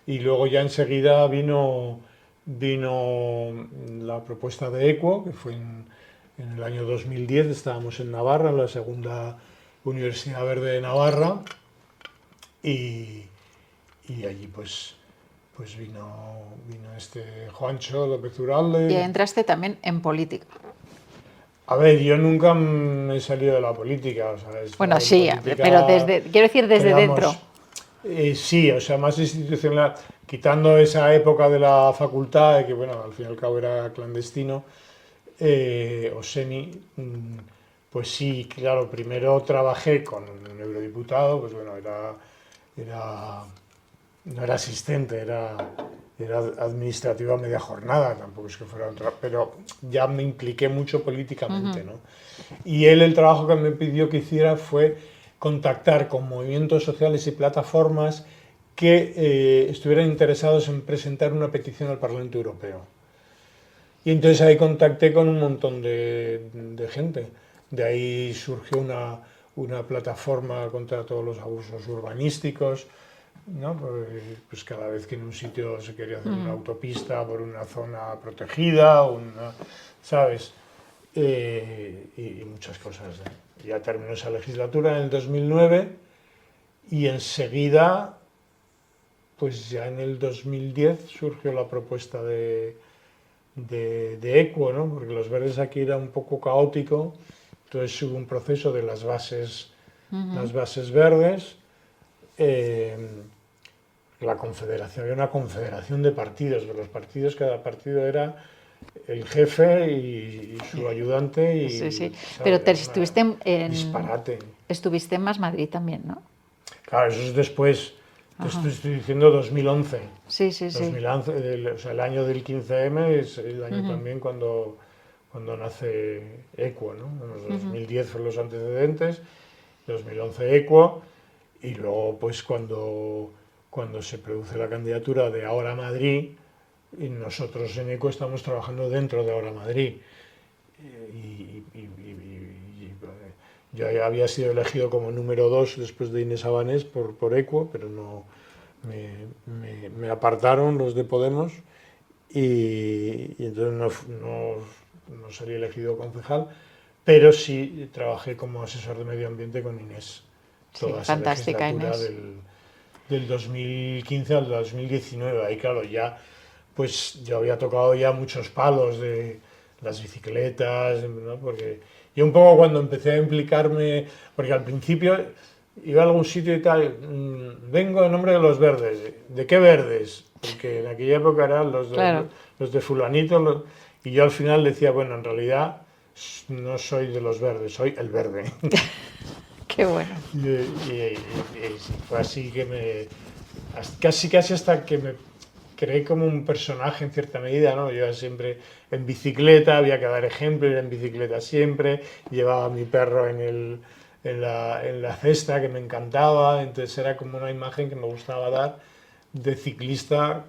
y luego ya enseguida vino la propuesta de EQUO, que fue en el año 2010, estábamos en Navarra, en la segunda Universidad Verde de Navarra, y allí pues vino Juancho López Uralde. y entraste también en política. A ver, yo nunca me he salido de la política, o sea, Bueno, sí, pero quiero decir desde dentro. Sí, o sea, más institucional, quitando esa época de la facultad, que bueno, al fin y al cabo era clandestino, o semi, pues sí, claro, primero trabajé con un eurodiputado, pues bueno, no era asistente, era administrativa a media jornada, tampoco es que fuera otra, pero ya me impliqué mucho políticamente, ¿no? Y él, el trabajo que me pidió que hiciera fue contactar con movimientos sociales y plataformas que estuvieran interesados en presentar una petición al Parlamento Europeo. Y entonces ahí contacté con un montón de gente. De ahí surgió una plataforma contra todos los abusos urbanísticos, ¿no? Pues cada vez que en un sitio se quería hacer una autopista por una zona protegida, ¿sabes? Y muchas cosas. Ya terminó esa legislatura en el 2009 y enseguida, pues ya en el 2010 surgió la propuesta de EQUO, ¿no? Porque los verdes aquí era un poco caótico, entonces hubo un proceso de las bases verdes. La confederación, había una confederación de partidos, pero los partidos, cada partido era el jefe y su ayudante. Y, sí, sí. ¿sabes? Pero estuviste disparate. Estuviste en Más Madrid también, ¿no? Claro, eso es después. Te estoy diciendo 2011. Sí, sí, 2011, o sea, el año del 15M es el año también cuando nace EQUO, ¿no? En 2010 fueron los antecedentes, 2011 EQUO, y luego pues cuando se produce la candidatura de Ahora Madrid, y nosotros en EQUO estamos trabajando dentro de Ahora Madrid. Yo ya había sido elegido como número 2 después de Inés Abanés por EQUO, pero no me apartaron los de Podemos y entonces no salí elegido concejal, pero sí trabajé como asesor de medio ambiente con Inés. Toda esa fantástica legislatura Inés. del 2015 al 2019. Ahí claro, ya pues yo había tocado ya muchos palos de las bicicletas, ¿no? Porque yo un poco cuando empecé a implicarme, porque al principio iba a algún sitio y tal, vengo en nombre de los verdes. ¿De qué verdes? Porque en aquella época eran los de fulanito, y yo al final decía, bueno, en realidad no soy de los verdes, soy el verde. Qué bueno. Y fue así que casi hasta que me creé como un personaje en cierta medida, ¿no? Yo siempre en bicicleta, había que dar ejemplo, ir en bicicleta siempre, llevaba a mi perro en la cesta, que me encantaba, entonces era como una imagen que me gustaba dar de ciclista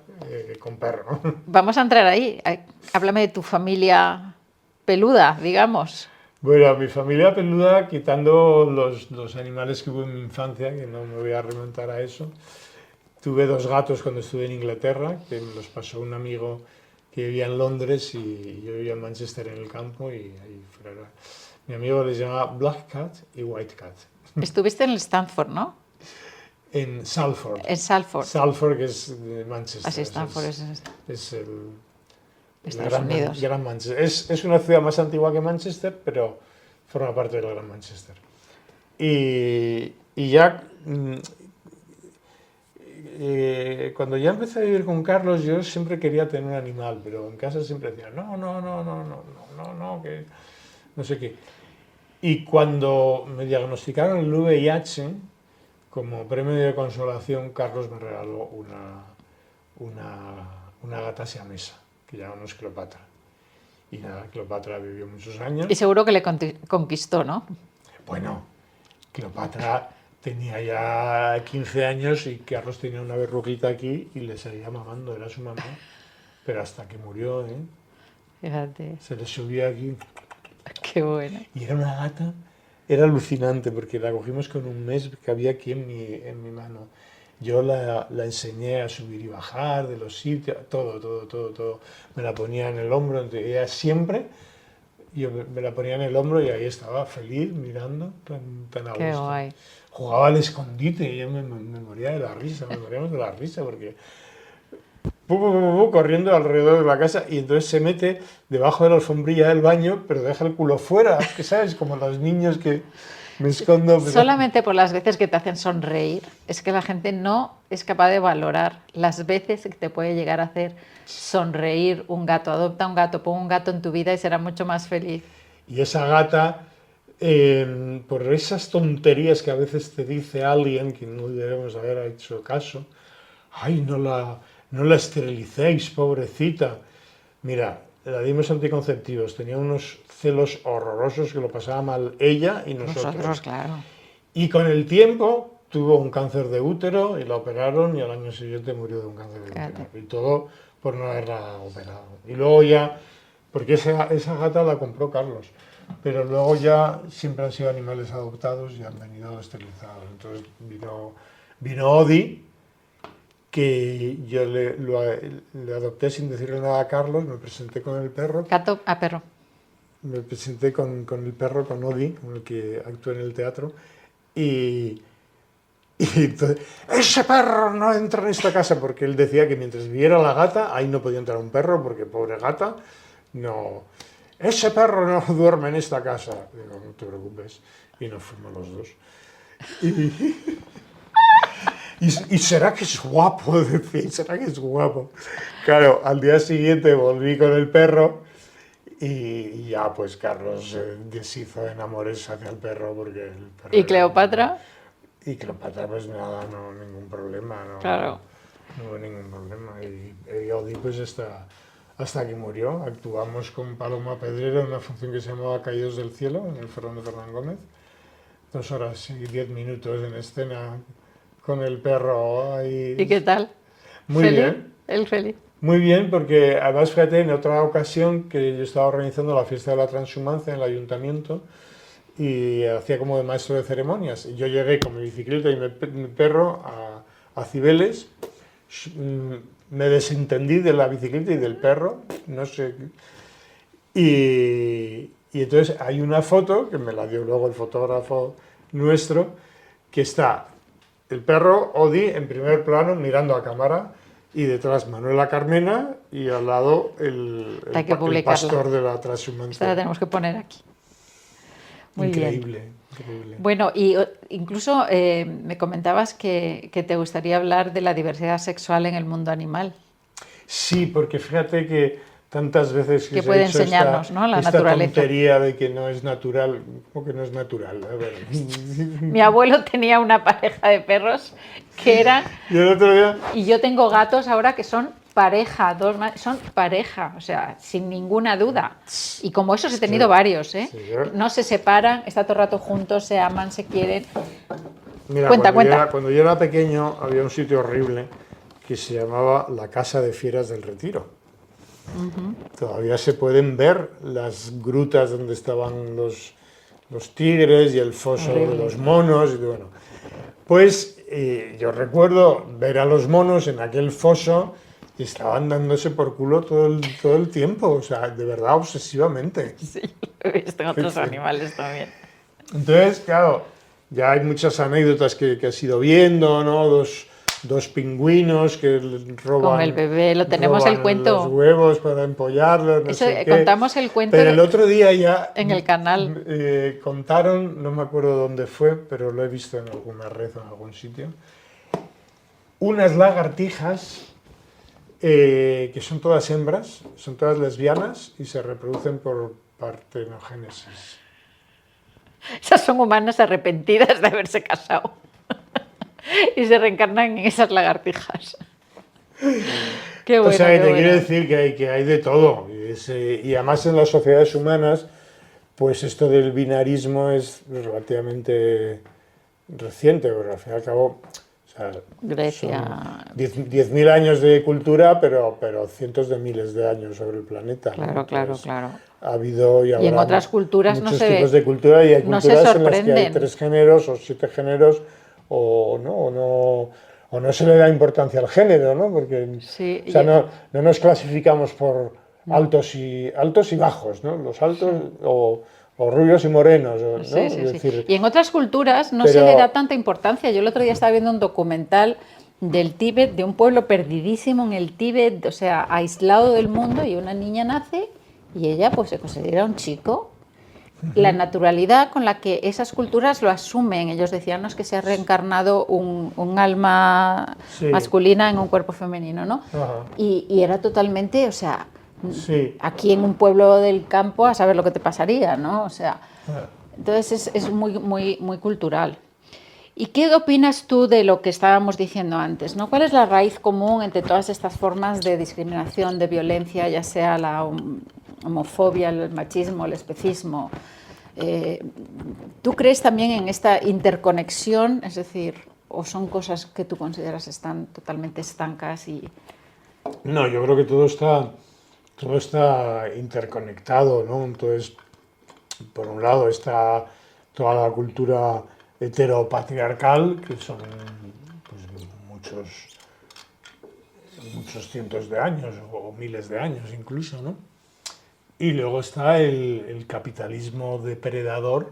con perro. Vamos a entrar ahí. Háblame de tu familia peluda, digamos. Bueno, mi familia peluda, quitando los animales que hubo en mi infancia, que no me voy a remontar a eso. Tuve 2 gatos cuando estuve en Inglaterra, que me los pasó un amigo que vivía en Londres y yo vivía en Manchester en el campo y ahí fuera. Mi amigo les llamaba Black Cat y White Cat. Estuviste en el Stanford, ¿no? En Salford. En Salford. Salford, que es de Manchester. Así Stanford es el Estados Unidos. Gran Manchester. Es una ciudad más antigua que Manchester, pero forma parte del Gran Manchester. Y ya, cuando ya empecé a vivir con Carlos, yo siempre quería tener un animal, pero en casa siempre decía, no, que no sé qué. Y cuando me diagnosticaron el VIH, como premio de consolación, Carlos me regaló una gata siamesa, que llamamos Cleopatra. Y nada, Cleopatra vivió muchos años. Y seguro que le conquistó, ¿no? Bueno, Cleopatra tenía ya 15 años y Carlos tenía una verruguita aquí y le seguía mamando, era su mamá. Pero hasta que murió, Fíjate. se le subía aquí. Qué bueno. Y era una gata, era alucinante porque la cogimos con un mes que había aquí en mi mano. Yo la enseñé a subir y bajar de los sitios, todo. Me la ponía en el hombro, entonces ella siempre, yo me la ponía en el hombro y ahí estaba feliz mirando, tan a gusto. Qué guay. Jugaba al escondite y yo me moría de la risa, me moríamos de la risa porque corriendo alrededor de la casa y entonces se mete debajo de la alfombrilla del baño, pero deja el culo fuera, que sabes, como los niños que me escondo. Pero... Solamente por las veces que te hacen sonreír, es que la gente no es capaz de valorar las veces que te puede llegar a hacer sonreír un gato. Adopta un gato, pon un gato en tu vida y serás mucho más feliz. Y esa gata, por esas tonterías que a veces te dice alguien que no debemos haber hecho caso, ay, no la esterilicéis, pobrecita. Mira, la dimos anticonceptivos, tenía unos celos horrorosos que lo pasaba mal ella y nosotros. Claro. Y con el tiempo tuvo un cáncer de útero y la operaron y al año siguiente murió de un cáncer de útero. Y todo por no haberla operado. Y luego ya, porque esa gata la compró Carlos, pero luego ya siempre han sido animales adoptados y han venido esterilizados. Entonces vino Odi, que yo le adopté sin decirle nada a Carlos, me presenté con el perro. Gato a perro. Me presenté con el perro, con Odi, con el que actué en el teatro, y entonces, ese perro no entra en esta casa, porque él decía que mientras viviera la gata, ahí no podía entrar un perro, porque pobre gata, no, ese perro no duerme en esta casa. Digo, no te preocupes, y nos fuimos los dos. Y será que es guapo, decía, será que es guapo. Claro, al día siguiente volví con el perro y ya pues Carlos se deshizo en amores hacia el perro porque el perro... ¿Y Cleopatra? Y Cleopatra pues nada, no, ningún problema, no, Claro. No hubo ningún problema. Y Odi pues hasta que murió, actuamos con Paloma Pedrero en una función que se llamaba Caídos del Cielo, en el Fernando Fernán Gómez. 2 horas y 10 minutos en escena con el perro ahí. ¿Y qué tal? Muy ¿Feliz? bien. ¿El feliz? Muy bien, porque además fíjate, en otra ocasión que yo estaba organizando la fiesta de la transhumancia en el ayuntamiento y hacía como de maestro de ceremonias. Y yo llegué con mi bicicleta y mi perro a Cibeles, me desentendí de la bicicleta y del perro, no sé. Y entonces hay una foto, que me la dio luego el fotógrafo nuestro, que está el perro Odi en primer plano mirando a cámara y detrás Manuela Carmena y al lado el pastor de la transhumancia. Esta la tenemos que poner aquí. Muy increíble, bien. Increíble. Bueno, y incluso me comentabas que te gustaría hablar de la diversidad sexual en el mundo animal. Sí, porque fíjate que tantas veces que puede enseñarnos, ¿no? La naturaleza. Esta tontería de que no es natural, ¿cómo que no es natural? A ver. Mi abuelo tenía una pareja de perros que eran... Y el otro día... Y yo tengo gatos ahora que son pareja, son pareja, o sea, sin ninguna duda. Y como esos he tenido varios, ¿eh? Sí, no se separan, están todo el rato juntos, se aman, se quieren. Mira, cuenta. Cuando yo era pequeño había un sitio horrible que se llamaba la Casa de Fieras del Retiro. Todavía se pueden ver las grutas donde estaban los tigres y el foso de los monos. Y bueno, pues yo recuerdo ver a los monos en aquel foso y estaban dándose por culo todo el tiempo, o sea, de verdad, obsesivamente. Sí, lo he visto en otros animales también. Entonces, claro, ya hay muchas anécdotas que has ido viendo, ¿no? Dos pingüinos que roban, con el bebé, lo tenemos el cuento. Los huevos para empollarlos, no Eso, sé qué. contamos el cuento pero el otro día ya en el canal. Contaron, no me acuerdo dónde fue, pero lo he visto en alguna red o en algún sitio, unas lagartijas que son todas hembras, son todas lesbianas y se reproducen por partenogénesis. Esas son humanas arrepentidas de haberse casado y se reencarnan en esas lagartijas. Qué bueno, o sea, que te bueno. quiero decir que hay de todo. Y además en las sociedades humanas, pues esto del binarismo es relativamente reciente, porque al fin y al cabo, o sea, Grecia. 10.000 años de cultura, pero cientos de miles de años sobre el planeta. Claro, ¿no? claro, Entonces, claro. Ha habido y habrá en otras culturas muchos no se tipos de cultura y hay no se culturas en las que hay sorprenden. 3 géneros o 7 géneros o no se le da importancia al género, ¿no? Porque Sí, o sea, no nos clasificamos por altos y bajos, ¿no? Los altos o rubios y morenos, ¿no? Sí, sí, Es sí. decir, Y en otras culturas no se le da tanta importancia. Yo el otro día estaba viendo un documental del Tíbet, de un pueblo perdidísimo en el Tíbet, o sea, aislado del mundo, y una niña nace y ella pues se considera un chico. La naturalidad con la que esas culturas lo asumen. Ellos decían, no, es que se ha reencarnado un alma Sí. masculina en un cuerpo femenino, ¿no? Ajá. Y era totalmente, o sea, Sí. aquí en un pueblo del campo a saber lo que te pasaría, ¿no? O sea, Ah. entonces es muy, muy, muy cultural. ¿Y qué opinas tú de lo que estábamos diciendo antes, ¿no? ¿Cuál es la raíz común entre todas estas formas de discriminación, de violencia, ya sea la homofobia, el machismo, el especismo? ¿Tú crees también en esta interconexión? Es decir, ¿o son cosas que tú consideras están totalmente estancas y...? No, yo creo que todo está interconectado, ¿no? Entonces, por un lado está toda la cultura heteropatriarcal, que son pues, muchos cientos de años o miles de años incluso, ¿no? Y luego está el capitalismo depredador,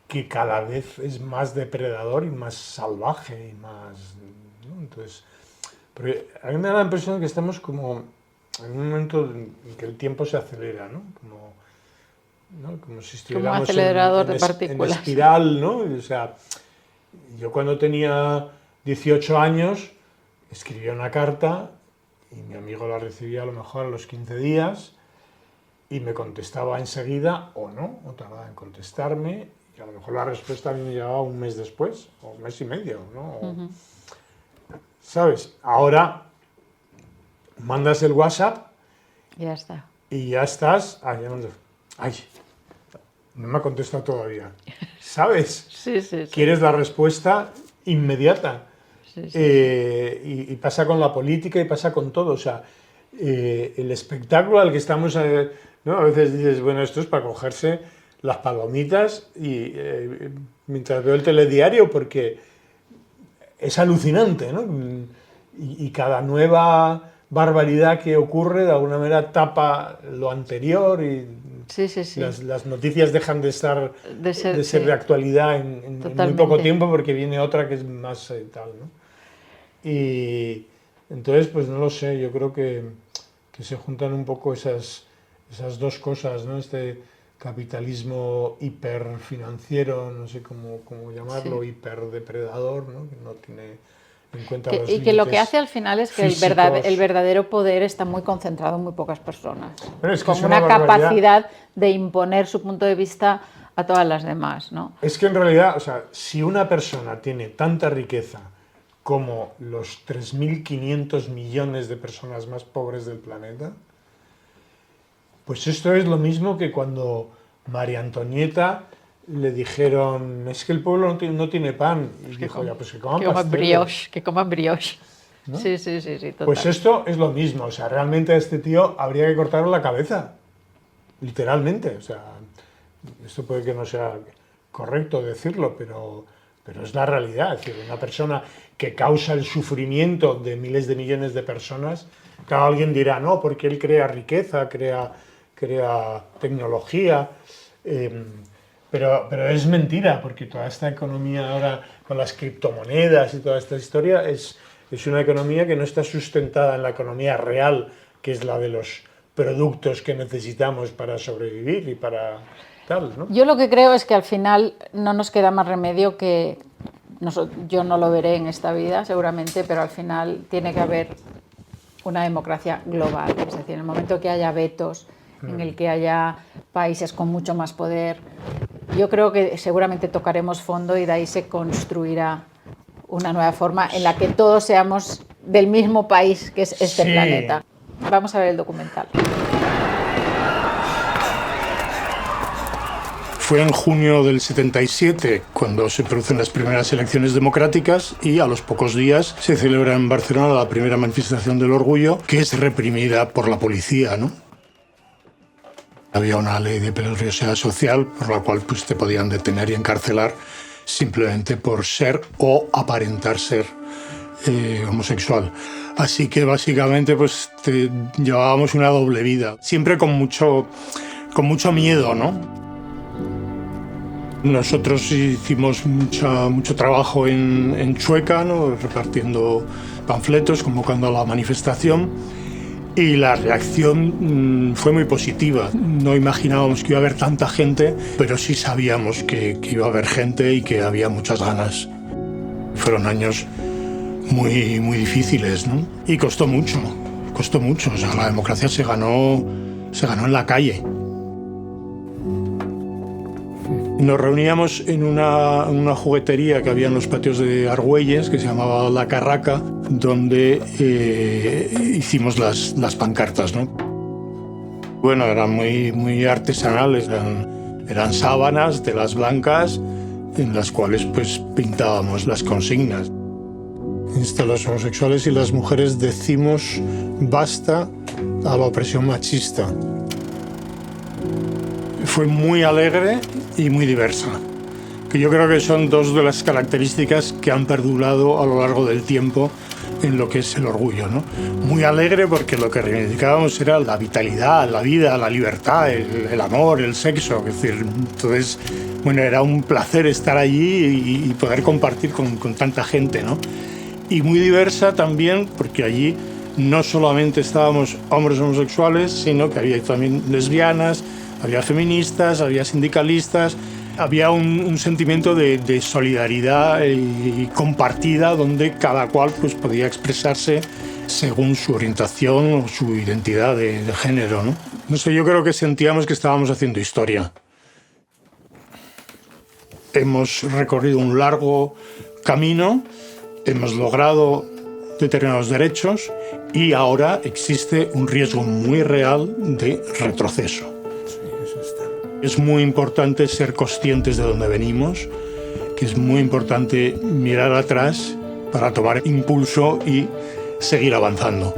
que cada vez es más depredador y más salvaje y más, ¿no? Entonces, porque a mí me da la impresión de que estamos como en un momento en que el tiempo se acelera, ¿no? Como si estuviéramos como un acelerador de en partículas. espiral, ¿no? O sea, yo cuando tenía 18 años escribía una carta y mi amigo la recibía a lo mejor a los 15 días y me contestaba enseguida o no, o tardaba en contestarme, y a lo mejor la respuesta a mí me llegaba un mes después, o un mes y medio, ¿no? ¿Sabes? Ahora mandas el WhatsApp Ya está. y ya estás... Ay, no me ha contestado todavía. ¿Sabes? Sí, sí, sí. Quieres la respuesta inmediata. Sí, sí. Y pasa con la política y pasa con todo. O sea, el espectáculo al que estamos... ¿no? A veces dices, bueno, esto es para cogerse las palomitas y mientras veo el telediario, porque es alucinante, ¿no? Y cada nueva barbaridad que ocurre de alguna manera tapa lo anterior y Sí, sí, sí. las noticias dejan de ser sí. de actualidad en muy Totalmente. poco tiempo, porque viene otra que es más tal, ¿no? Y entonces, pues no lo sé, yo creo que se juntan un poco esas dos cosas, ¿no? Este capitalismo hiperfinanciero, no sé cómo llamarlo, Sí. hiperdepredador, ¿no? Que no tiene en cuenta los Y que lo que límites hace al final es que físicos. el verdadero poder está muy concentrado en muy pocas personas, Bueno, es que con es una barbaridad. capacidad de imponer su punto de vista a todas las demás, ¿no? Es que en realidad, o sea, si una persona tiene tanta riqueza como los 3.500 millones de personas más pobres del planeta, pues esto es lo mismo que cuando María Antonieta le dijeron, es que el pueblo no tiene pan. Y dijo, ya, pues que coman pasteles. Que coman brioche. ¿no? Sí, total. Pues esto es lo mismo, o sea, realmente a este tío habría que cortarle la cabeza, literalmente, o sea, esto puede que no sea correcto decirlo, pero es la realidad, es decir, una persona que causa el sufrimiento de miles de millones de personas, claro, alguien dirá, no, porque él crea riqueza, crea tecnología, pero es mentira, porque toda esta economía ahora con las criptomonedas y toda esta historia es una economía que no está sustentada en la economía real, que es la de los productos que necesitamos para sobrevivir y para tal, ¿no? Yo lo que creo es que al final no nos queda más remedio que, yo no lo veré en esta vida seguramente, pero al final tiene que haber una democracia global, es decir, en el momento que haya vetos, en el que haya países con mucho más poder, yo creo que seguramente tocaremos fondo y de ahí se construirá una nueva forma en la que todos seamos del mismo país que es este planeta. Vamos a ver el documental. Fue en junio del 77 cuando se producen las primeras elecciones democráticas y a los pocos días se celebra en Barcelona la primera manifestación del orgullo, que es reprimida por la policía, ¿no? Había una ley de peligrosidad social por la cual pues, te podían detener y encarcelar simplemente por ser o aparentar ser homosexual. Así que básicamente pues llevábamos una doble vida, siempre con mucho miedo, ¿no? Nosotros hicimos mucho trabajo en Chueca, ¿no? Repartiendo panfletos, convocando a la manifestación, y la reacción fue muy positiva. No imaginábamos que iba a haber tanta gente, pero sí sabíamos que iba a haber gente y que había muchas ganas. Fueron años muy, muy difíciles, ¿no? Y costó mucho. O sea, la democracia se ganó en la calle. Nos reuníamos en una juguetería que había en los patios de Argüelles, que se llamaba La Carraca, donde hicimos las pancartas, ¿no? Bueno, eran muy artesanales, eran sábanas, telas blancas, en las cuales pues pintábamos las consignas. Los homosexuales y las mujeres decimos basta a la opresión machista. Fue muy alegre y muy diversa, que yo creo que son dos de las características que han perdurado a lo largo del tiempo en lo que es el orgullo, ¿no? Muy alegre porque lo que reivindicábamos era la vitalidad, la vida, la libertad, el amor, el sexo, es decir, entonces, bueno, era un placer estar allí y poder compartir con tanta gente, ¿no? Y muy diversa también porque allí no solamente estábamos hombres homosexuales, sino que había también lesbianas, había feministas, había sindicalistas, había un sentimiento de solidaridad y compartida donde cada cual pues, podía expresarse según su orientación o su identidad de género, ¿no? No sé, yo creo que sentíamos que estábamos haciendo historia. Hemos recorrido un largo camino, hemos logrado determinados derechos y ahora existe un riesgo muy real de retroceso. Es muy importante ser conscientes de dónde venimos, que es muy importante mirar atrás para tomar impulso y seguir avanzando.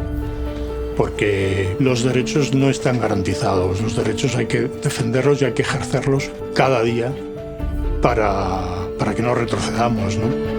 Porque los derechos no están garantizados, los derechos hay que defenderlos y hay que ejercerlos cada día para que no retrocedamos, ¿no?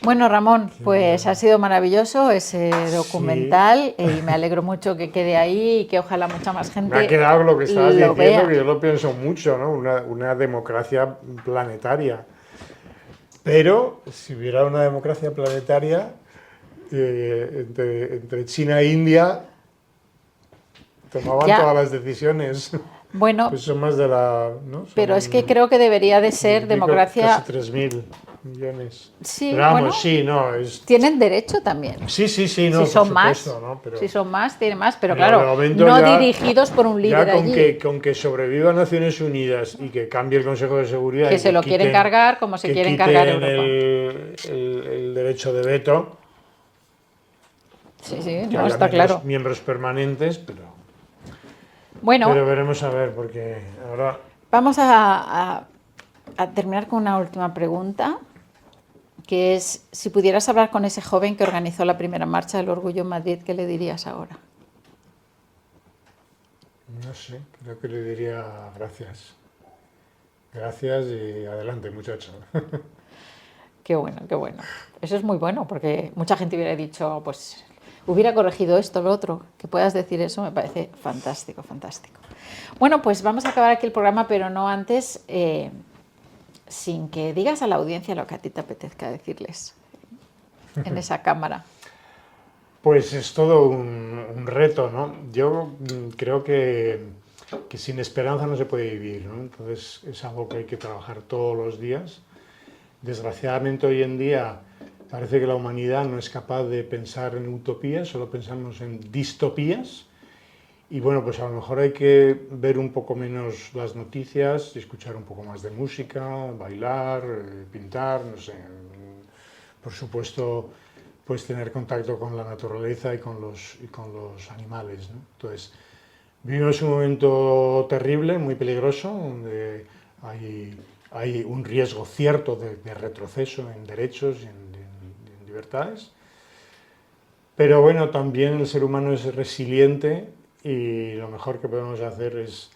Bueno, Ramón, pues ha sido maravilloso ese documental y me alegro mucho que quede ahí y que ojalá mucha más gente Me ha quedado lo que estabas lo diciendo, vea. que yo lo pienso mucho, ¿no? Una democracia planetaria. Pero si hubiera una democracia planetaria entre China e India, tomaban Ya. todas las decisiones. Bueno, Pues son más de la... ¿no? pero Son es que creo que debería de ser pico, democracia. Casi 3.000 millones. Sí, Pero vamos, bueno, sí, no, es... tienen derecho también. Sí, no, Si son por más, supuesto, ¿no? Pero, si son más, tienen más, pero pero de claro, momento no ya- dirigidos por un líder ya con allí. con que sobreviva Naciones Unidas y que cambie el Consejo de Seguridad... Que y se lo quieren cargar como se que quieren cargar quiten Europa. el derecho de veto, Sí, que no, haya está claro. miembros permanentes, pero Bueno, veremos a ver, porque ahora... vamos a terminar con una última pregunta, que es, si pudieras hablar con ese joven que organizó la primera marcha del Orgullo en Madrid, ¿qué le dirías ahora? No sé, creo que le diría gracias. Gracias y adelante, muchacho. Qué bueno, qué bueno. Eso es muy bueno, porque mucha gente hubiera dicho, pues, hubiera corregido esto, lo otro. Que puedas decir eso me parece fantástico, fantástico. Bueno, pues vamos a acabar aquí el programa, pero no antes, sin que digas a la audiencia lo que a ti te apetezca decirles en esa cámara. Pues es todo un reto, ¿no? Yo creo que sin esperanza no se puede vivir, ¿no? Entonces es algo que hay que trabajar todos los días. Desgraciadamente hoy en día parece que la humanidad no es capaz de pensar en utopías, solo pensamos en distopías. Y bueno, pues a lo mejor hay que ver un poco menos las noticias, escuchar un poco más de música, bailar, pintar, no sé. Por supuesto, pues tener contacto con la naturaleza y con los animales, ¿no? Entonces, vivimos un momento terrible, muy peligroso, donde hay un riesgo cierto de retroceso en derechos y en libertades. Pero bueno, también el ser humano es resiliente y lo mejor que podemos hacer es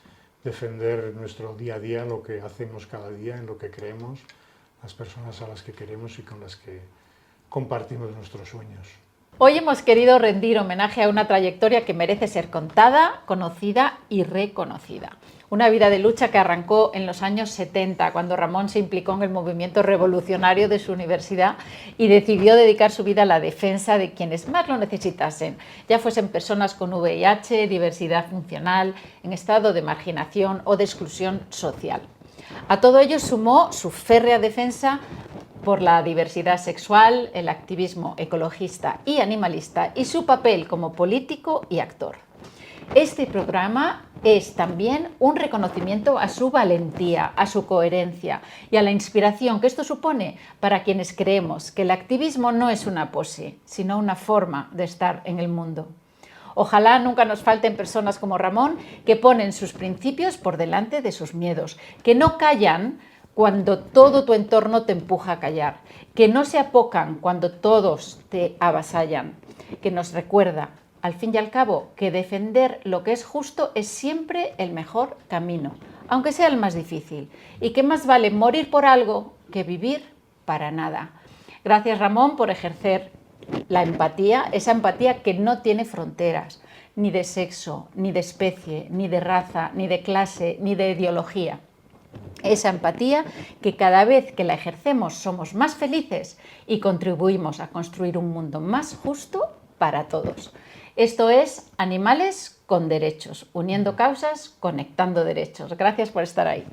defender nuestro día a día, lo que hacemos cada día, en lo que creemos, las personas a las que queremos y con las que compartimos nuestros sueños. Hoy hemos querido rendir homenaje a una trayectoria que merece ser contada, conocida y reconocida. Una vida de lucha que arrancó en los años 70, cuando Ramón se implicó en el movimiento revolucionario de su universidad y decidió dedicar su vida a la defensa de quienes más lo necesitasen, ya fuesen personas con VIH, diversidad funcional, en estado de marginación o de exclusión social. A todo ello sumó su férrea defensa por la diversidad sexual, el activismo ecologista y animalista y su papel como político y actor. Este programa es también un reconocimiento a su valentía, a su coherencia y a la inspiración que esto supone para quienes creemos que el activismo no es una pose, sino una forma de estar en el mundo. Ojalá nunca nos falten personas como Ramón que ponen sus principios por delante de sus miedos, que no callan cuando todo tu entorno te empuja a callar, que no se apocan cuando todos te avasallan, que nos recuerda, al fin y al cabo, que defender lo que es justo es siempre el mejor camino, aunque sea el más difícil, y que más vale morir por algo que vivir para nada. Gracias, Ramón, por ejercer la empatía, esa empatía que no tiene fronteras, ni de sexo, ni de especie, ni de raza, ni de clase, ni de ideología. Esa empatía que cada vez que la ejercemos somos más felices y contribuimos a construir un mundo más justo para todos. Esto es Animales con Derechos, uniendo causas, conectando derechos. Gracias por estar ahí.